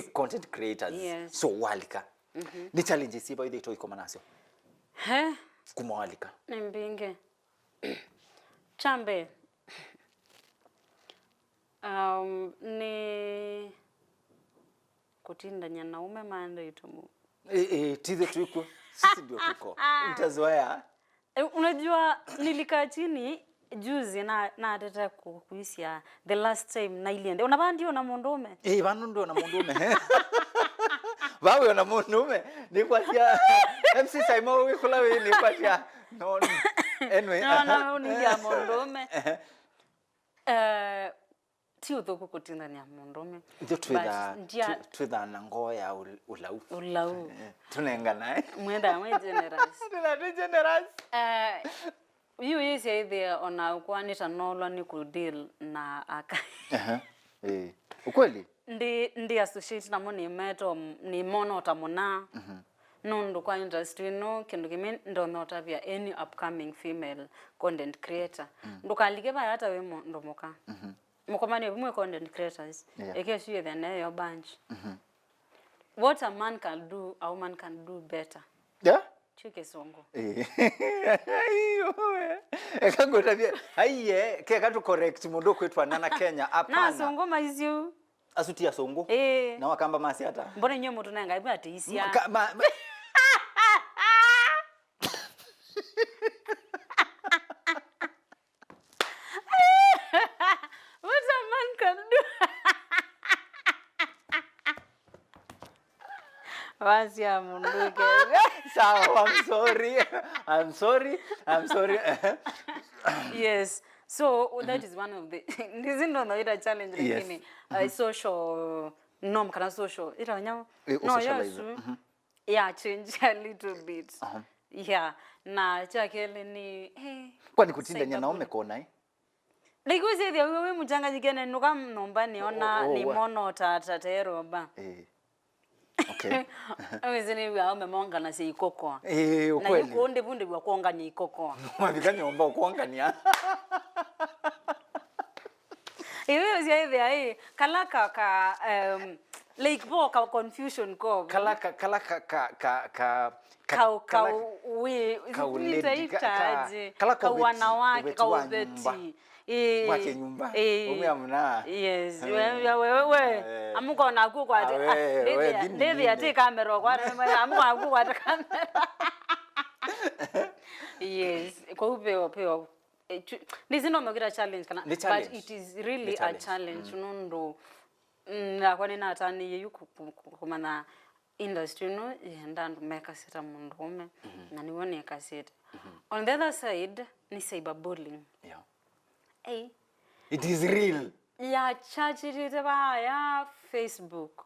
Speaker 1: content creators yes. So walika ni challenge siba ile ito manasio kumwalika
Speaker 2: nimbinge chambe ni kutinda nyanaume maanda itumu
Speaker 1: tize tuko sisi ndio tuko mtazoea
Speaker 2: unajua nilikaa chini juzi na atata kuisia the last time na iliende unabandio na mondume
Speaker 1: bano ndio na mondume bawe na mondume ni kwatia MC Simon wikula we ni kwatia no anyway
Speaker 2: no ni ya mondume tio doko kutinda ni ya mondume
Speaker 1: ndio twida na ngoya ulau tunenga naye
Speaker 2: mwenda generous
Speaker 1: tuna generous
Speaker 2: you is either ona kwanita nolo ni ku deal na aka
Speaker 1: ukweli
Speaker 2: ndi associate na moni meto ni mono tamona nondo kwa industry no kindu kimi ndo nota via any upcoming female content creator ndo kalike ba hata we ndo moka mukomani mwe content creators ekesu ye than your bunch what a man can do a woman can do better shike songo
Speaker 1: ayo ekango tabia aiye ke katu correct mundu kwetwa nana Kenya apana
Speaker 2: na songo maizio
Speaker 1: asutia songo na wakamba masi hata
Speaker 2: mbona nyo mtu nanga ibu ateisia what a man can do. Wasia munduke.
Speaker 1: Sawa, I'm sorry.
Speaker 2: Yes. So that is one of the this is not a challenge lakini social norm kana social ita nyama no yes yeah change a little bit yeah na chakele ni
Speaker 1: kwani kutinda nyana umekona
Speaker 2: Likuzi thia wewe mchanganyikene nuka mnomba niona ni mono tatero ba
Speaker 1: okay
Speaker 2: awezeni wa umemonga na si ikokoa
Speaker 1: ukweli
Speaker 2: na yuko bunde bwa kuonga ni ikokoa
Speaker 1: mwavikanya omba kuonga ni
Speaker 2: Iwe zia kalaka ka like bo ka confusion ko
Speaker 1: kalaka
Speaker 2: wanawake ka ubeti
Speaker 1: wake nyumba umeamna
Speaker 2: yes wewe amuko na ku kwa ndivyo ati kamera kwa amuko aku kwa kamera yes kwa upeo this is not a challenge kana but it is really a challenge nondo na kwa nina atani yuko kumana industry no yenda ndumeka sita mundume na nione kaseta on the other side ni cyberbullying
Speaker 1: it is real
Speaker 2: ya chachirite ba ya Facebook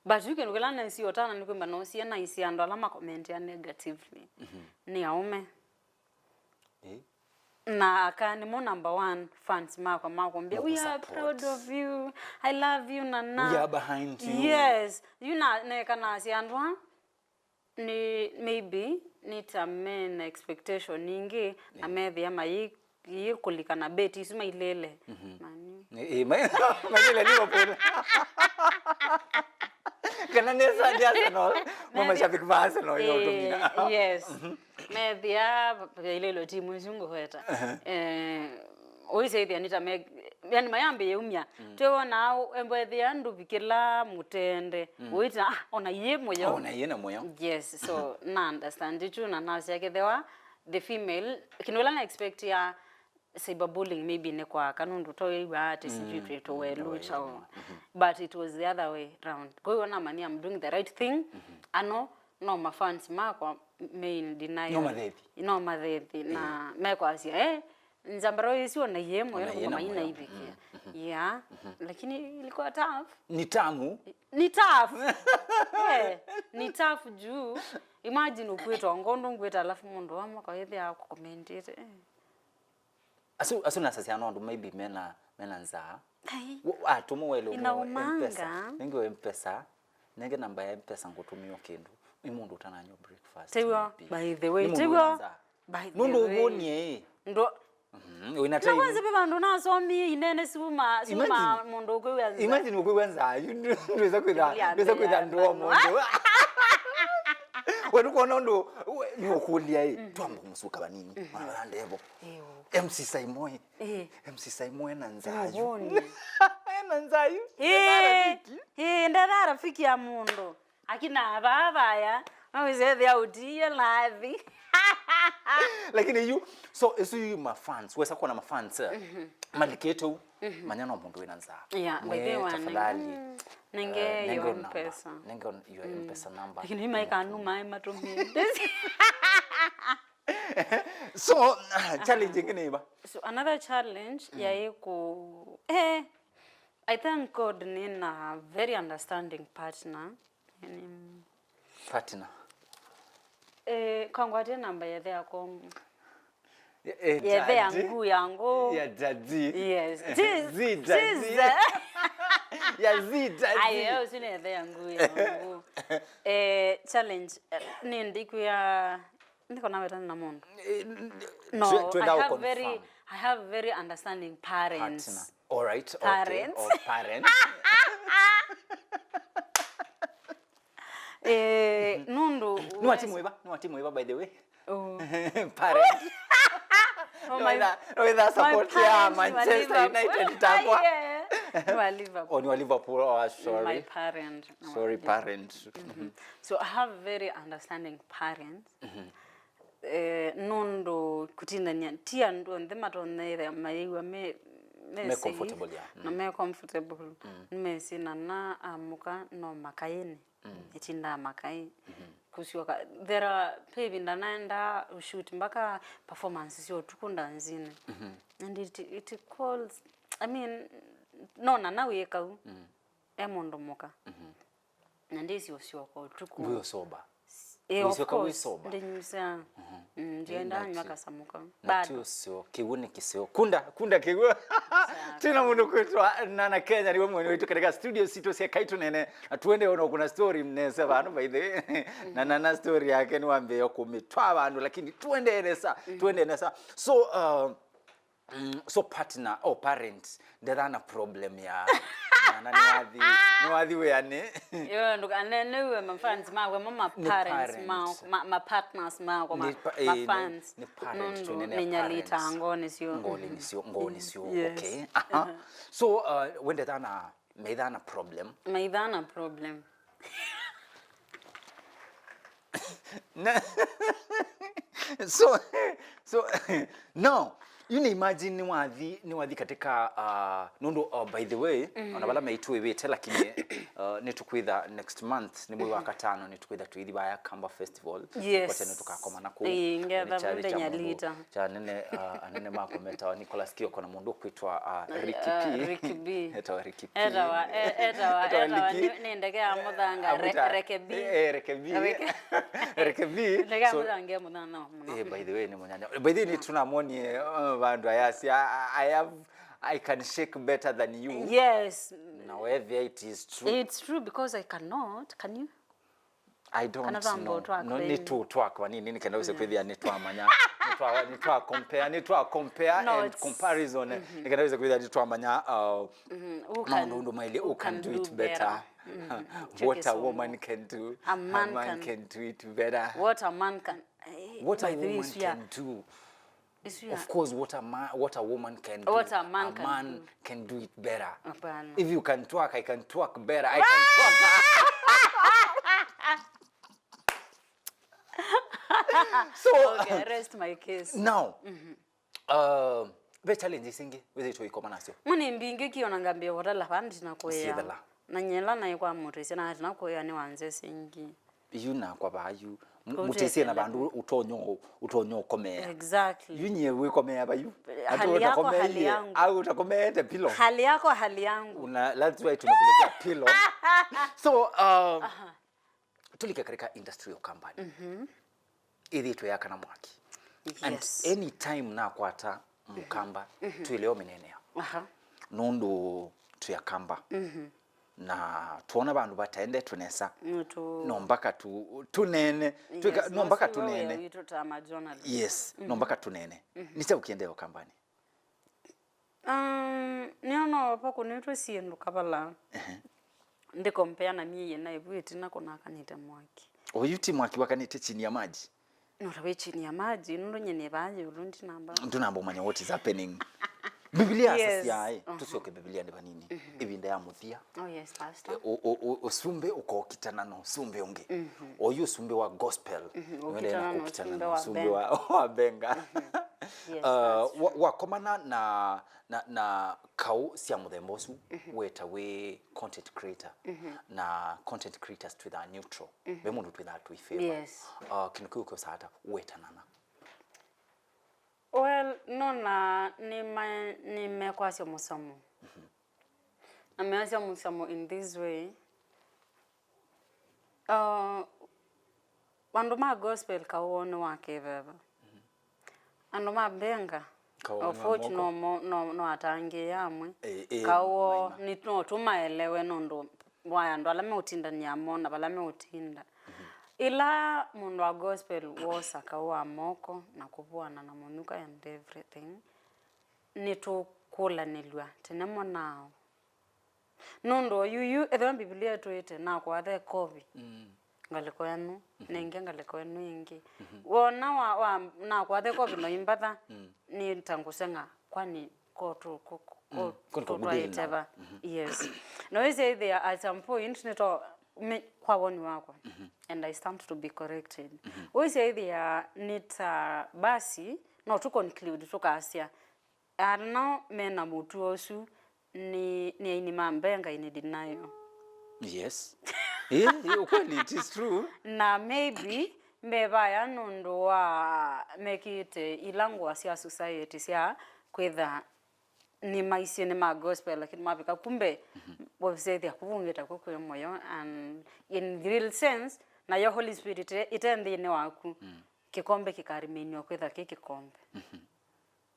Speaker 2: but you can go and see otana ni kwamba no si na isi ando alama comment ya negatively ni aume na akani mo number 1 fans mako mbia we are proud of you, I love you nana,
Speaker 1: we are behind you.
Speaker 2: Yes you na ne kana si andwa ni maybe nita men expectation ningi na medhi ama hii kulikana beti isima ilele mani
Speaker 1: majile Liverpool kana nesa dia Arsenal mama shabiki wa Arsenal yotumina
Speaker 2: yes media ile timu zungu heta oise dia nita yani mayambe yeumya twona embethia ndubikila mutende oita ona na moyo yes so na understand it na nasi yake the female kinola na expect ya cyberbullying maybe ne kwa kanundu toiwa ati sijui to welu chao but it was the other way round kwa hiyo na mani I'm doing the right thing ano no my fans mako main deny no madethi na meko asia nzambaro yesio na yemo kama ina hivi yeah lakini ilikuwa tough
Speaker 1: ni tamu
Speaker 2: ni tough ni tough juu imagine ukwetwa ngondo ngweta alafu mundu wamo kwa hivi ya comment it
Speaker 1: asu na sasa ndo maybe mena nza atumo welo
Speaker 2: mpesa
Speaker 1: ningo mpesa nenge namba ya mpesa ngutumio kindu imundu utananyo breakfast
Speaker 2: by the way
Speaker 1: ndo ubonie ndo
Speaker 2: winatime kwanza beba ndo nasomi inene suma mundu kwewanza
Speaker 1: imagine ukwewanza ndweza kwitha ndo mundu wenu kona ndo nyokulia twambo musuka banini marandebo MC Saimoe na Nzayu na Nzayu
Speaker 2: ndara rafiki ya mundu akina babaya aweze audio live
Speaker 1: lakini you so you my fans wesa kuwa na mafans maliketo manyana mundu wena nza tafadhali
Speaker 2: nenge yo mpesa
Speaker 1: yo mpesa number
Speaker 2: lakini maika numa matumbi
Speaker 1: so challenge ngine ba
Speaker 2: so another challenge ya ku I thank God nina a very understanding partner kangwate namba ya there ko ya there yangu
Speaker 1: ya daddy
Speaker 2: yes
Speaker 1: ya zita
Speaker 2: ayo sine there yangu challenge ni ndiku ya ndiko nawe tena na mundu no I have very understanding parents
Speaker 1: partner. All right,
Speaker 2: parents.
Speaker 1: Okay. Or parents.
Speaker 2: Nundu.
Speaker 1: No atimu eba by the way.
Speaker 2: Oh.
Speaker 1: Parent. With support ya Manchester United itakwa.
Speaker 2: Liverpool.
Speaker 1: Ni wa Liverpool. Oh, sorry.
Speaker 2: My parent.
Speaker 1: Sorry, parents.
Speaker 2: So I have very understanding parents. Nondo kutinda nya tia ndo ndema tonere maiwa me
Speaker 1: comfortable ya.
Speaker 2: Na me comfortable. Me sina na amuka no makaini. Itinda makai. Kusioka there are maybe ndanaenda shoot mpaka performances yo tukunda nzine. And it calls, I mean, no na weka emondo moka. Nandisi osio kwa tuku.
Speaker 1: Wewe soba.
Speaker 2: Of course. Ndinyusa. Ndienda nyaka samuka.
Speaker 1: Bado sio kiwuni kisio. Kunda kiwe. Tena mundu kwitwa Nana Kenya niwe mwenye wetu katika studio sito sia Kaitu Nene. Tuende ono kuna story mnese bano by the na Nana story yake ni wambe yoko mitwa abantu lakini tuende nesa. So partner or parents there are a problem ya niwadhi we ane
Speaker 2: yo ndo anene we my friends ma we mama parents ma partners ma kwa ma fans
Speaker 1: ni parents
Speaker 2: ninyalita ngoni sio
Speaker 1: okay so when there are a problem so no you imagine ni wadhi katika nondo by the way onabala meitu wete lakini netukwitha next month ni mwezi wa 5 netukwitha tuithi baya Kamba Festival
Speaker 2: yes
Speaker 1: tukakoma nako
Speaker 2: ngetha nyalita
Speaker 1: cha nene makometa wa Nicholas Kioko na mundu kwitwa Ricky B eta Ricky P
Speaker 2: nendegea muthanga
Speaker 1: Rekebi
Speaker 2: ndegea muthanga munana
Speaker 1: by the way ni munyanya by the way ni tunamoni bandu ayasi I can shake better than you.
Speaker 2: Yes.
Speaker 1: Now whether it is true.
Speaker 2: It's true because I cannot. Can you?
Speaker 1: I don't know. No need to talk kwa nini kenda use kwithia ni twamanya. Ni twa compare and comparison. Nikenda use kwithia ni twamanya who can do it better. What a woman can do.
Speaker 2: A man
Speaker 1: can do it better.
Speaker 2: What a man can.
Speaker 1: What a woman can do. Of course, what a woman can do,
Speaker 2: what a man
Speaker 1: can do it better.
Speaker 2: Apana.
Speaker 1: If you can twerk, I can twerk better. I can twerk. So
Speaker 2: okay, rest my case.
Speaker 1: Now, be challenge singi with it iko manasio.
Speaker 2: Muni mbingi kiona ngambia wala bandi na koya. Na nyela na ikwa mutisi na na koya ni wanze singi.
Speaker 1: Yuna kwa bayu mutesi na bandu utonyo komea.
Speaker 2: Exactly.
Speaker 1: Yunye we komea bayu.
Speaker 2: Hali yangu.
Speaker 1: Au utakomea ete pillow.
Speaker 2: Hali yako hali yangu.
Speaker 1: That's why tunakuletea pillow. So tulike katika industrial company. Ithi tuyaka na mwaki.
Speaker 2: Yes.
Speaker 1: And any time na kwata mukamba tuileo menenea. Nondo tuyakamba. Na tuona bandu bataende tunesa nombaka tunene nombaka tunene yes nombaka tunene nise ukiendeo kambani
Speaker 2: niona pako nitwe siendo kabala ndi compare na mie na ibwiti na kona kanite mwaki
Speaker 1: oyuti mwaki wakanite chini ya maji
Speaker 2: norawe chini ya maji ndo nyene baje urundi namba
Speaker 1: ndunamba umanya what is happening Biblia yes. Sasa tusioke Biblia ndiba nini ibinda ya muthia
Speaker 2: oh yes pastor
Speaker 1: osumbe ukokitana no sumbe unge oyu sumbe wa gospel
Speaker 2: ukitana
Speaker 1: no sumbe wa benga
Speaker 2: yes
Speaker 1: wakomana na kau sia muthembosu weta we content creator na content creators to the neutral be mundu to that we favor
Speaker 2: yes
Speaker 1: kinuko sata weta nana.
Speaker 2: Well, nona nimekwasio musamo. Ameasio musamo in this way. Wandoma gospel kawono wake baba. Andoma benga. Of which no atange yamwe. Kawo nitno tumaelewe nondo waya ndo alame utinda nyamona balame utinda. Ila mundu wa gospel wosa kawa moko na kubuana na munuka and everything nitu kula nilwa tenemo nao nondo you edwa Biblia tuite na kwa the covid ngaliko yanu nenge ngaliko yanu ingi wona wa na kwa the ko bino imbatha ni tangusenga kwani ko to whatever. Yes, no is there at some point nito kwa woni wako and I stand to be corrected. We say there nita basi no to conclude to kasia arno mena mutu osu ni mambenga ini denial.
Speaker 1: Yes. Yeah, ukweli, it is true.
Speaker 2: Na maybe mbaya nondo wa make it ilangwa sia society sia kwetha ni maisi ni ma gospel lakini mapika kumbe wose dia kuvungita kwa moyo and in real sense na your Holy Spirit itende ni waku kikombe kikarimenyo kwetha kikombe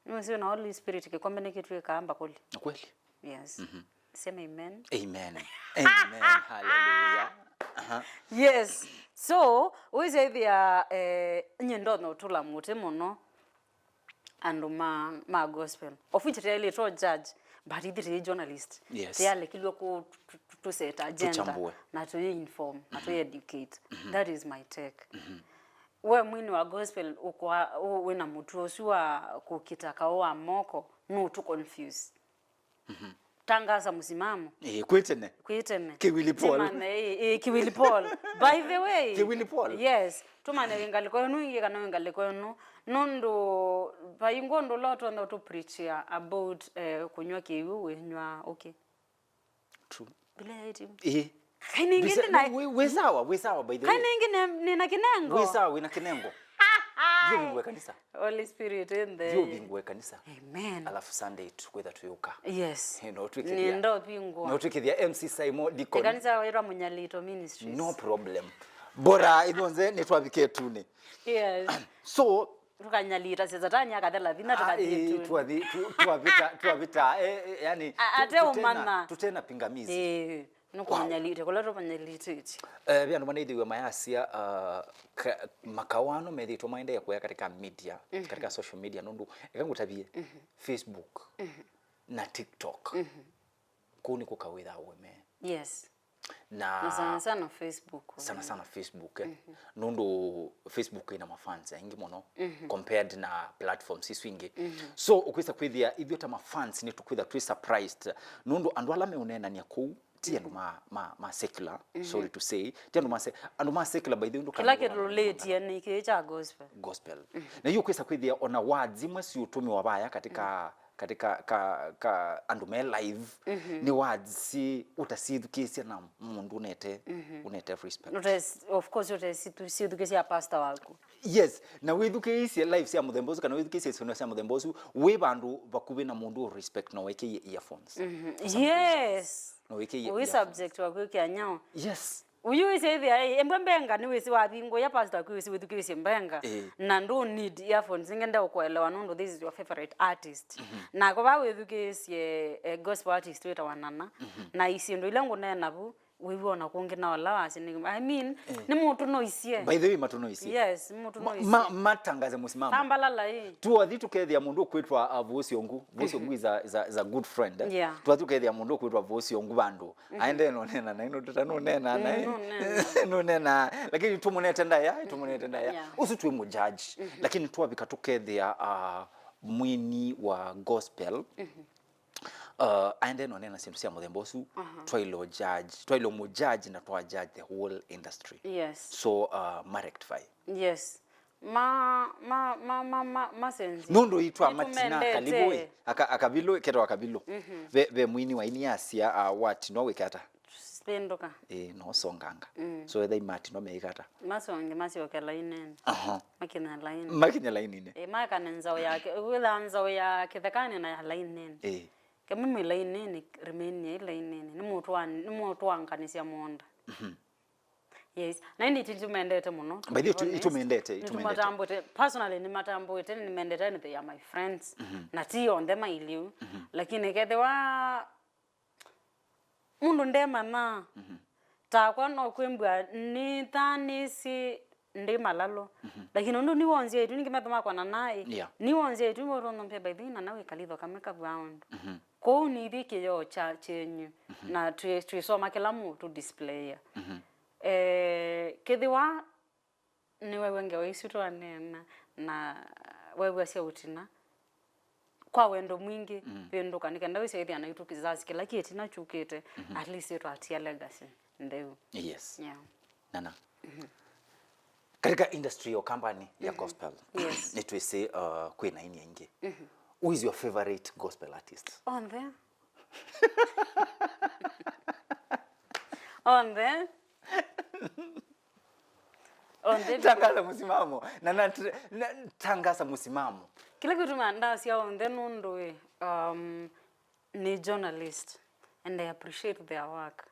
Speaker 2: no sio na Holy Spirit kikombe ni kitu kaamba kweli
Speaker 1: kweli.
Speaker 2: Yes. Sema amen.
Speaker 1: Amen. Amen. Hallelujah.
Speaker 2: Yes. So we say there nyendo no tula muti muno and ma gospel of which really to judge but it is journalist.
Speaker 1: Yes.
Speaker 2: They are like look to set agenda na to inform na to educate. That is my take. We mwini wa gospel ukwa wena mutu osua kukitaka wa moko no to confuse. Tangaza msimamo.
Speaker 1: Kwitene. Kiwili Paul.
Speaker 2: Tumane Kiwili Paul. By the way.
Speaker 1: Kiwili Paul.
Speaker 2: Yes. Tumane ngaliko yenu ingi kana ngaliko yenu nondo bayingondo loto ndo to preach about kunywa kiwu wenywa okay.
Speaker 1: True.
Speaker 2: Bila eti.
Speaker 1: Kaini ngine na we sawa by the way.
Speaker 2: Kaini ngine nina kinengo.
Speaker 1: We sawa wina kinengo. Vyo bingwe kanisa.
Speaker 2: Holy Spirit in there.
Speaker 1: Vyo bingwe kanisa.
Speaker 2: Amen.
Speaker 1: Alafu Sunday tukwetha tuyuka.
Speaker 2: Yes.
Speaker 1: No twikithia.
Speaker 2: Nindo bingwa.
Speaker 1: No twikithia MC Simon Deacon.
Speaker 2: Kanisa waira Munyalito Ministries.
Speaker 1: No problem. Bora idonze netwabike tune.
Speaker 2: Yes.
Speaker 1: So
Speaker 2: tukanyalira sezatanya kadela vina tukadhitu.
Speaker 1: Tuwavita yani tutena pingamizi.
Speaker 2: Nuko manyalite kolero manyalite iti
Speaker 1: bya ndo manidi wa mayasia makawano medito maende ya kuya katika media katika social media nundu ekangutabie Facebook na TikTok kuni kukawitha weme.
Speaker 2: Yes.
Speaker 1: Na
Speaker 2: sana Facebook
Speaker 1: sana Facebook nundu Facebook ina mafans ingi mono compared na platforms iswingi so ukwisa kwithia ithio ta mafans ni tukwitha twi surprised nundu andwala meunena ni ku tiano ma secular sorry to say tiano ma secular by the way
Speaker 2: kila kitu late yani kicha gospel
Speaker 1: na hiyo kwisa kwithia ona words imwe si utumi wabaya katika andume live ni words si utasidhukisia na mundu unete respect
Speaker 2: of course utasidhukisia pastor wako.
Speaker 1: Yes, na withukeisia live sia muthembozu kana withukeisia sono sia muthembozu we bandu bakubi na mundu respect na weke earphones.
Speaker 2: Yes.
Speaker 1: No weke
Speaker 2: we subject wa kweke nyao.
Speaker 1: Yes.
Speaker 2: Uyu say there embembenga ni wesi wabingo ya pastor kwisi withukisi mbenga na ndo need earphones ngenda ukuelewa nondo this is your favorite artist na kwa withukisi gospel artist weta wanana na isindo ile ngo nena bu wewe na kuonge na wala asini I mean ni mutu noisie
Speaker 1: by the way matu noisie.
Speaker 2: Yes mutu noisie
Speaker 1: matangaze musimamo
Speaker 2: tambalala hii
Speaker 1: tuwathi tukethia mundu kwitwa Vosiongu is a good friend tuwathi tukethia mundu kwitwa Vosiongu bandu aende no nena na ino tutano nena na no nena lakini tumunete ndaya usitwe mu judge lakini tuwabika tukethia mwini wa gospel aende no nena sintu sia muthembosu twailo mu judge na twa judge the whole industry.
Speaker 2: Yes.
Speaker 1: So rectify.
Speaker 2: Yes. Sense.
Speaker 1: Nondo itwa matina kaliboe akabilo keto akabilo ve mwini wa iniasia what no wekata
Speaker 2: spendoka
Speaker 1: no songanga so they mati no meikata
Speaker 2: masonge masioka line makina line
Speaker 1: ne
Speaker 2: maka nzao yake wila nzao ya kithekani na line kama mimi line ni remain line ni mutu wankanisia monda. Yes, na ndi tumendete muno.
Speaker 1: By the way tumendete.
Speaker 2: Personally ni matambo ite ni mendete ni they are my friends. Na ti on them iliu. Lakini kethe wa mundu ndema na takwa no kwembwa ni tanisi ndi malalo. Lakini ndo ni wonzie itu ningimetoma kwa nanae. Ni wonzie itu morono mpe by the na nawe kalitho kameka bound. Ko ni thike yo cha chenyu na tuisoma kila mtu display. Kithiwa ni wewe ngewaisu nena na wewe cia utina kwa wendo mwingi pendo kanikenda wisaidia na itu kizazi kila kiti na chukite at least it atia legacy ndeu.
Speaker 1: Yes.
Speaker 2: Yeah.
Speaker 1: Nana. Katika industry or company ya gospel.
Speaker 2: Yes.
Speaker 1: It we say kwina ini ingi. Who is your favorite gospel artist?
Speaker 2: On there. On there. On there.
Speaker 1: Tangaza msimamo. Na tangaza msimamo.
Speaker 2: Kila kitu manda sia on there nundo ni journalist and I appreciate their work.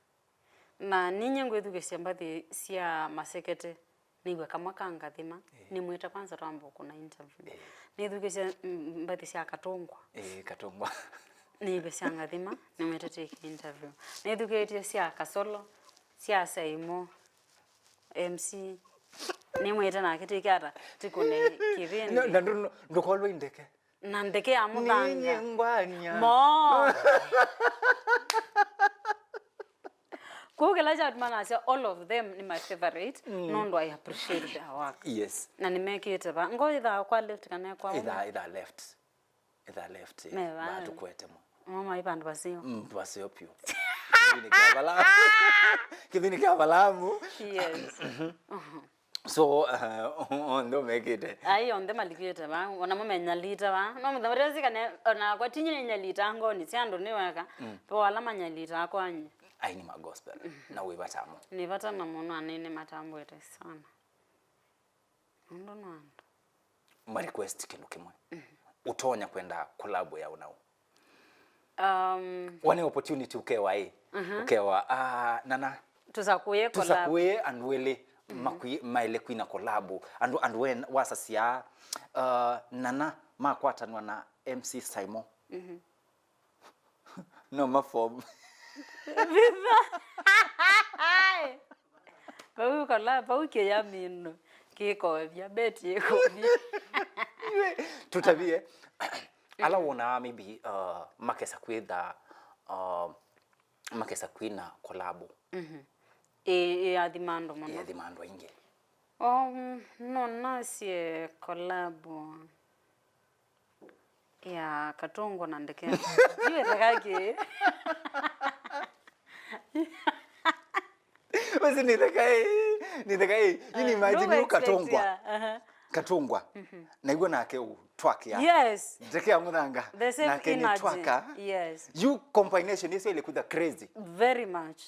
Speaker 2: Na ninyi ngwetu kesiambathi sia masekete nigwe kama kangathima ni mwita kwanza twambo kuna interview. Nithukesia mbathi sia Katongwa.
Speaker 1: Katongwa.
Speaker 2: Ni besanga thima ni mwita take interview. Nithuketie sia Kasolo, sia Saimo, MC ni mwita na kitike ata tikune kivini.
Speaker 1: Ndo kolwe ndeke.
Speaker 2: Na ndeke amutanga.
Speaker 1: Ninyi ngwanya.
Speaker 2: Mo. Kugela jadmana say all of them ni my favorite. Nondo I appreciate their work.
Speaker 1: Yes.
Speaker 2: Na nimeke ba ngoitha kwa left kana kwa
Speaker 1: either left. Either left. Ba tukwete mo.
Speaker 2: Mama ibandu basio.
Speaker 1: Basio pio. Kivini kabalamu.
Speaker 2: Yes.
Speaker 1: So ndo make it.
Speaker 2: Ai on them alikete ba ona mama nyalita ba. No mudamrezi kana ona kwa tinyi nyalita ngoni siando ni waka. Po alama nyalita akwanyi.
Speaker 1: Ai ni magospel na we batamo.
Speaker 2: Ni batana mono anene matambo ete sana. Ndo ndo.
Speaker 1: Ma request kindu kimwe. Utonya kwenda collab ya unao. One opportunity ukewa ukewa nana tusakuye and wele maile kwina collab and when wasasia nana makwatanwa na MC Simon. No mafom.
Speaker 2: Bau collab bau ke ya mino kiko vya beti ko ni.
Speaker 1: Tutabie ala wona maybe makesa kwenda makesa kwina collab.
Speaker 2: Ya dimando mama.
Speaker 1: Ya dimando inge.
Speaker 2: No nasie collab. Ya Katongo na ndeke. Iwe takaki.
Speaker 1: Basi ni takai yini imagine Katongwa. Katongwa. Na igwa nake utwakia.
Speaker 2: Yes.
Speaker 1: Ndeke amudanga.
Speaker 2: Nake
Speaker 1: ni twaka.
Speaker 2: Yes.
Speaker 1: You combination is ile kuda crazy.
Speaker 2: Very much.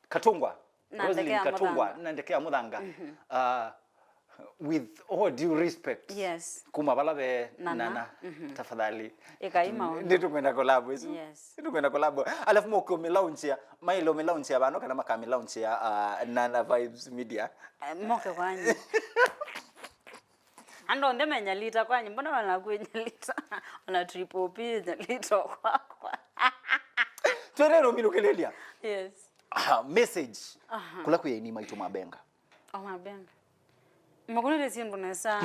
Speaker 1: Katongwa. Roslyn Katongwa na ndeke amudanga. With all due respect.
Speaker 2: Yes.
Speaker 1: Kuma balabe nana tafadhali.
Speaker 2: Ekaima
Speaker 1: ono. Nditu kwenda collab hizo.
Speaker 2: Yes.
Speaker 1: Nditu kwenda collab. Alafu moko melaunchia, mailo melaunchia bano kana makami launchia Nana Vibes Media.
Speaker 2: Moke kwanyi. Ando ndeme nyalita kwanyi, mbona wanakunyalita? Wana triple P nyalita kwa.
Speaker 1: Twerero minukelelia.
Speaker 2: Yes.
Speaker 1: Message. Kula kuyeni maito mabenga.
Speaker 2: Mabenga. Makunete sindu nesa.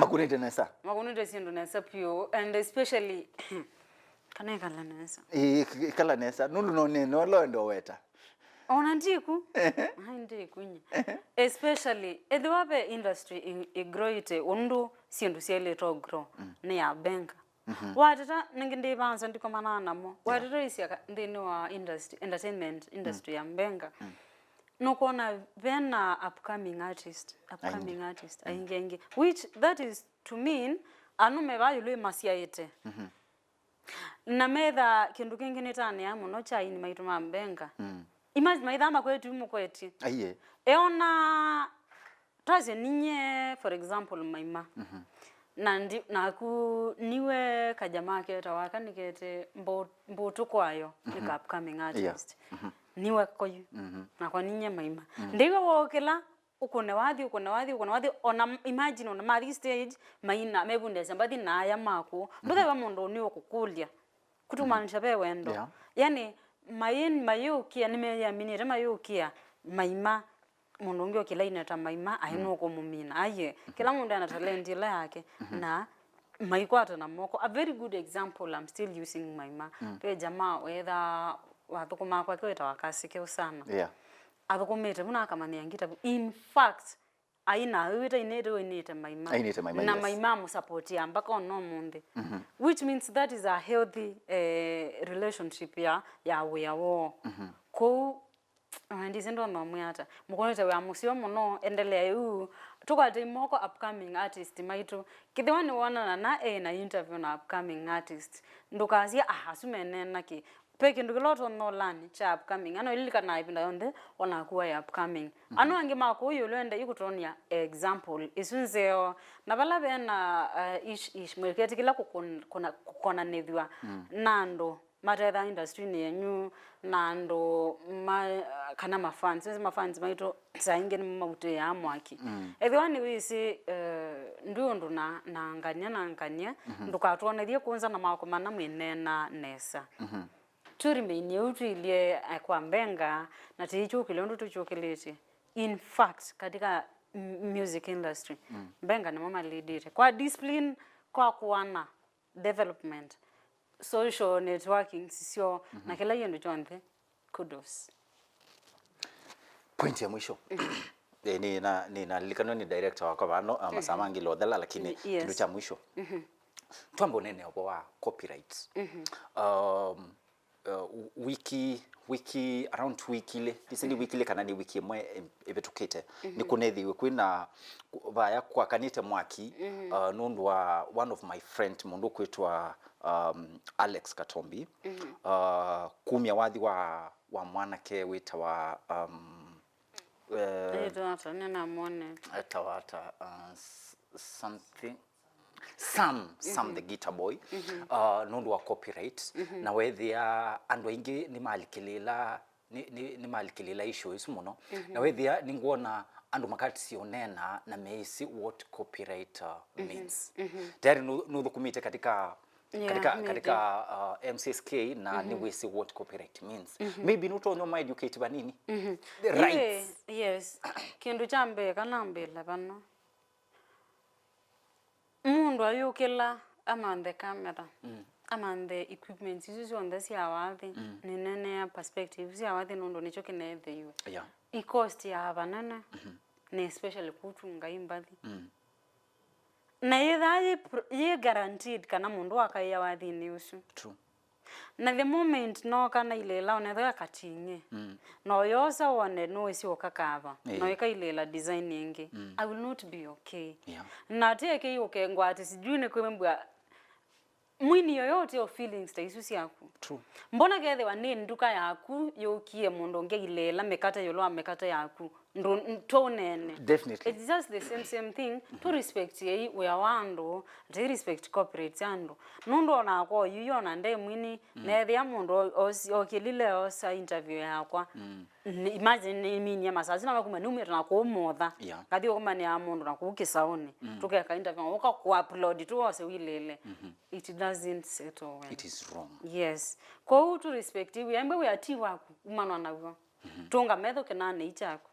Speaker 2: Makunete sindu nesa pio and especially kana kala nesa.
Speaker 1: Kala nesa nulu no neno lo ndo weta.
Speaker 2: Ona ndiku. Ndiku nya. Especially edwabe industry igroite undu sindu siele to grow ne ya benga. Watata nginde banza ndiko manana mo. Watata isia ndini wa industry entertainment industry ya benga. No kona vena upcoming artist ainge which that is to mean anume bayulwe masiaete na medha kindu kingine tane amo no chai ni maitu mambenga imagine maidha kwetu mu kweti
Speaker 1: aiye
Speaker 2: eona taze ninye for example maima na ku niwe kajamaa keta wakanikete mbotu kwayo ni upcoming artist niwe koyu na kwa ninye maima ndiwe wokela ukone wathi ona imagine ona mathi stage maina mebunde sambathi na aya maku ndothe ba mundu ni okukulia kutumanisha be wendo yani mayukia nimeyaminire mayukia maima mundu ngio kila inata maima aino kumumina aye kila mundu ana talent ile yake na maikwata na moko a very good example I'm still using maima pe jamaa whether wathukuma kwa kweta wakasike usana athukumite muna kama niangita in fact aina wita inete maima na maima mu support ya mpaka no munde which means that is a healthy relationship ya we are ko ndize ndo mamuyata mukonete wa musio muno endelea yu tukate moko upcoming artist maitu kithiwani wona na interview na upcoming artist ndukazia asumene naki peke ndukiloto no lani cha upcoming ano ilika na ipinda yonde ona kuwa ya upcoming ano ange mako yulwende ikutonia example isunzeo na bala bena ish mweketi kila kukona nedhiwa nando mathetha industry ni yenyu nando kana mafans maito sainge ni mauto ya mwaki ethiwani wisi ndu na nganya ndukatwona thie kunza na makomana mwenena nesa turimenya utilie kwa mbenga na tichukile ndo tuchukilete in fact katika music industry mbenga ni mama leader kwa discipline kwa kuana development social networking sio na kila hiyo ndio chonde kudos
Speaker 1: point ya mwisho ni likano ni director wako bano Masamangi Lodela lakini kitu cha mwisho twambo nene obo wa copyrights wiki around wiki ile disini wiki ile kana ni wiki mwe ebetukete ni kunethiwe kwina baya kwa kanite mwaki nundu wa one of my friend mundu kwitwa Alex Katombi kumya wathi wa mwanake wita wa something Sam the guitar boy nundu wa copyright na wethia andu aingi ni malikilila issues muno na wethia ninguona andu makati sionena na meisi what copyright means tayari nuthukumite katika MCSK na ni wisi what copyright means maybe nutonyo ma educate banini the rights
Speaker 2: yes kindu chambe kana mbela bano mundu ayukila amande camera amande equipment izo on this yawathi ninene perspective yawathi nondo nicho kinethe
Speaker 1: yeah
Speaker 2: I cost ya banana na especially kutunga imbathi na ye guaranteed kana mundu akaya wathi ni usu
Speaker 1: true
Speaker 2: na the moment no kana ilela onetha katinge no yosa one no isi okakava no ikailela design ingi I will not be okay na teke yoke ngwati sijune kwembwa mwini yoyote o feelings ta isusi yaku
Speaker 1: true
Speaker 2: mbona gethe wanini nduka yaku yokie mundu ngeilela mekata yolo amekata yaku ndo tonene
Speaker 1: definitely
Speaker 2: it's just the same thing to respect ye we wandu to respect corporate ando nundo na ko yiyona nde mwini nethe ya mundu okilile osa interview yakwa imagine mini ya masazi na bakuma numero na ko motha kathi okuma ni ya mundu na kukisaoni tukeka interview oka ku upload tu ose wilele it doesn't settle well
Speaker 1: it is wrong
Speaker 2: yes ko to respect we ambe we ati waku umano nawo tunga metho kenane ichako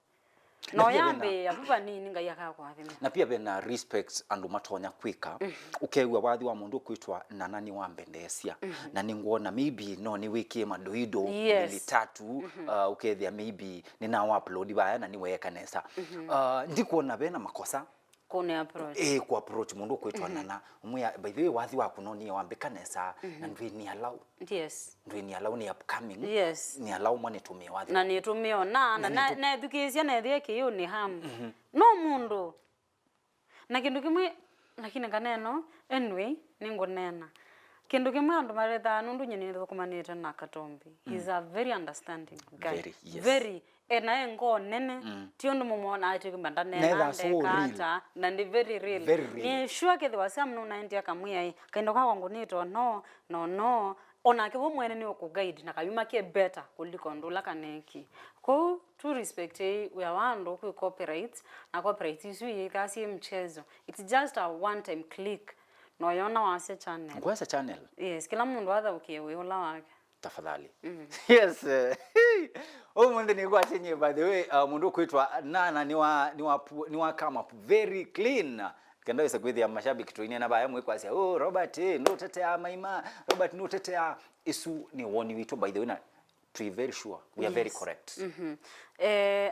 Speaker 2: no yambe apupa nini ngayaka kwa thime
Speaker 1: na pia bena respect andu matonya kwika ukewa wathi wa mundu kwitwa nanani wa mbendesia na ninguona maybe no ni wiki madoido ili tatu ukethia maybe nina wa upload baya na niweka nesa ndikuona bena makosa
Speaker 2: kone approach
Speaker 1: ku approach mundu kwitwa nana umwe by the way wathi wa kunoni wa mbekanesa na ndwini allow ndwini allow ni upcoming ni allow mwane tumie wathi
Speaker 2: na ni tumio na education na theke yo ni ham no mundu na kindu kimwe lakini kaneno anyway ningonena kindu kimwe andu maretha nundu nyene thukumanite na Katombi he's a very understanding guy very ena engo nene tiondo mumona ati kumbanda nena ndekata na ndi very real ni sure ke thwasa mno 90 akamwia kaendo ka wangu nito no ona ke bomwene ni okuguide na kayuma ke better kuliko ndula kaneki ko to respect we wandu ku copyright na copyright isu yikasi mchezo it's just a one time click no yona wase channel
Speaker 1: kwasa channel
Speaker 2: yes kila mundu atha ukiwe ula wake
Speaker 1: tafadhali yes mundu ni kwa chenye by the way mundu kwitwa nana ni wa come up very clean kenda isa kwithia mashabiki tuine na baya mwe kwasia Robert no tetea maima Robert no tetea isu ni woni witu by the way na to be very sure we are very correct.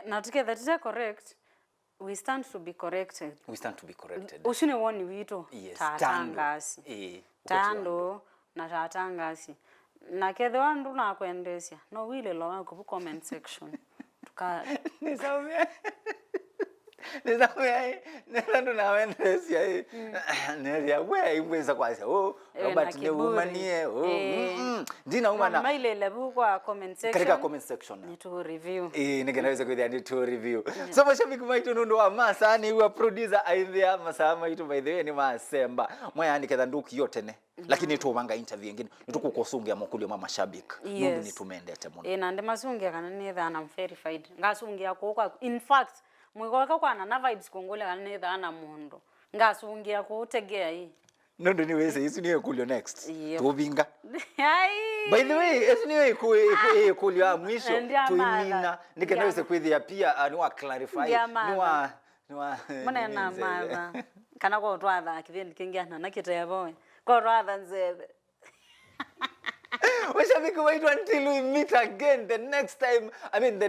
Speaker 2: Na together tita correct, we stand to be corrected.
Speaker 1: We stand to be corrected.
Speaker 2: Usine woni wito
Speaker 1: tatangasi.
Speaker 2: Tando na tatangasi. Na kethe wandu na kuendesia. No wile lo wako ku comment section. Tuka
Speaker 1: Nisaume. Nendo na wendesia hii. Nelia we imweza kwasa. Robert ne umanie. Dina umana.
Speaker 2: Maile lebu kwa comment section.
Speaker 1: Katika comment section.
Speaker 2: Ni to review.
Speaker 1: Nikanaweza kuthia ni to review. So mashabiki maitu nundu wa masa ni wa producer aithia masa maitu by the way ni masemba. Moya ni ketha nduki yote ne. Lakini tubanga interview ngine nitukukosungia mukuli mwa mashabiki. Nundu ni tumendete muno.
Speaker 2: Na ndi masungia kana ni thana verified. Ngasungia kwa in fact mwikoka kwana na vibes kongole kana ni thana mundo. Ngasungia kutegea hii.
Speaker 1: Nundu ni wese isu niwe kulio next. Tubinga. By the way, isu niwe kulio mwisho tuimina. Nikanaweza kwithia pia ni wa clarify. Ni wa
Speaker 2: mwana na mama. Kana kwa twatha kithindi kingiana na kitebo. Kwa rather nzebe.
Speaker 1: Washabiki waitu until we meet again the next time. I mean the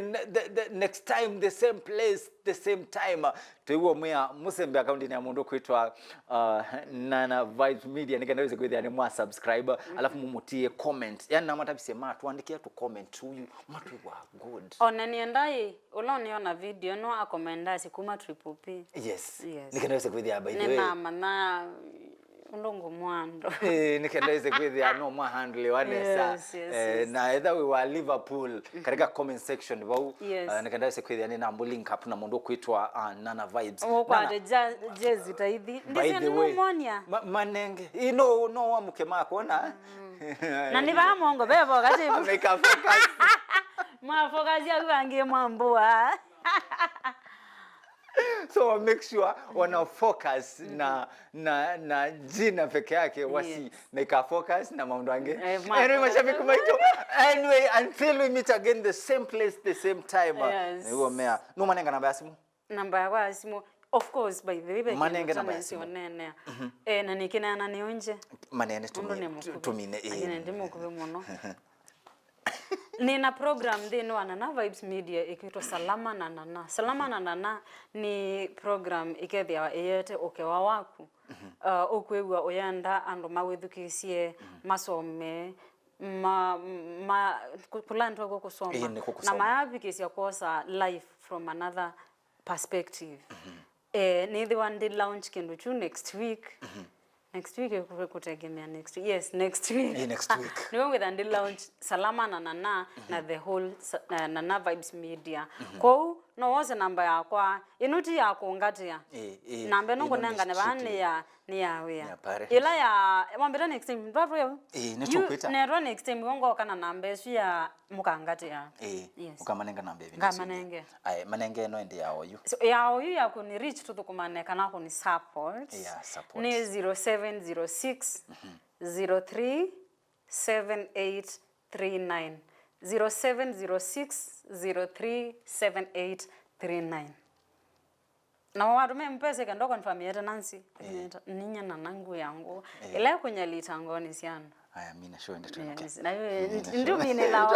Speaker 1: next time, the same place, the same time. Tuiwo mwea musembe account ni ya mundu kuitwa Nana Vibes Media. Nikanaweza kwithia ni mwa subscribe. Alafu mumutie comment. Yani na matabise tuandikia tu comment huyu matu wa good.
Speaker 2: Ona niendai uloniona video no akomenda sikuma Triple P.
Speaker 1: Yes. Nikanaweza kwithia by the way.
Speaker 2: Ni mama na ndongo mwando.
Speaker 1: Nikanaweza kwithia no mwa handle wanesa. Na either we were Liverpool katika comment section wao. Nikanaweza kwithia ni na link up na mundu kuitwa Nana Vibes.
Speaker 2: Kwa jezi taithi. Ndise ni mumonia.
Speaker 1: Manenge. No wa mukema kuona.
Speaker 2: Na ni ba mongo bebo kati.
Speaker 1: Make a focus.
Speaker 2: Ma focus ya kuangie mwambua.
Speaker 1: So make sure wana focus na jina peke yake wasi make a focus na maundu ange. Anyway mashabiki maitu. Anyway until we meet again the same place the same time. Niwo mea. No manenga namba ya simu?
Speaker 2: Namba ya simu. Of course by the way.
Speaker 1: Manenge namba ya simu.
Speaker 2: Na nikina na nionje.
Speaker 1: Manene tumine.
Speaker 2: Agine ndimo kube muno. Nina program deno wa Nana Vibes Media ikiitwa Salama na Nana. Salama na Nana ni program ikethia yete okewa waku. Okwewa oyanda ando mawethukisie masome kulantwa kwa kusoma na mayabikisia kosa life from another perspective. Ni the one did launch kindu chu next week. Next week kutegemea next week. Yes, next week.
Speaker 1: Next week.
Speaker 2: Niwe with and launch Salama na Nana na the whole Nana Vibes Media. Kwa no wose namba yakwa inuti yako ngatia. Namba no kunanga ne bane ya ni yawe. Ila ya mwambeta next time ndwapo yo.
Speaker 1: Netukwita.
Speaker 2: Nero next time ngongo kana namba yesu ya mukangatia.
Speaker 1: Ukamanenga namba ebi.
Speaker 2: Ngamanenge.
Speaker 1: Manenge no ende yawo you.
Speaker 2: So yawo you yako ni reach to kumaneka kana ko ni support.
Speaker 1: Support.
Speaker 2: Ni 0706 03 7839. 0706 03 7839. Na warume mpese kando confirm yeta Nancy. Ninya na nangu yangu. Ile kwenye litangoni siana.
Speaker 1: Aya mina show ende tunoke.
Speaker 2: Ndio mine lawo.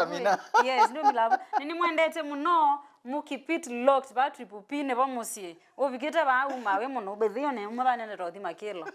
Speaker 2: Yes, ndio milawo. Nini mwendete muno mukipit locked ba Triple P ne ba musie. Obiketa ba umawe muno obethio ne umabane ne rothi makelo.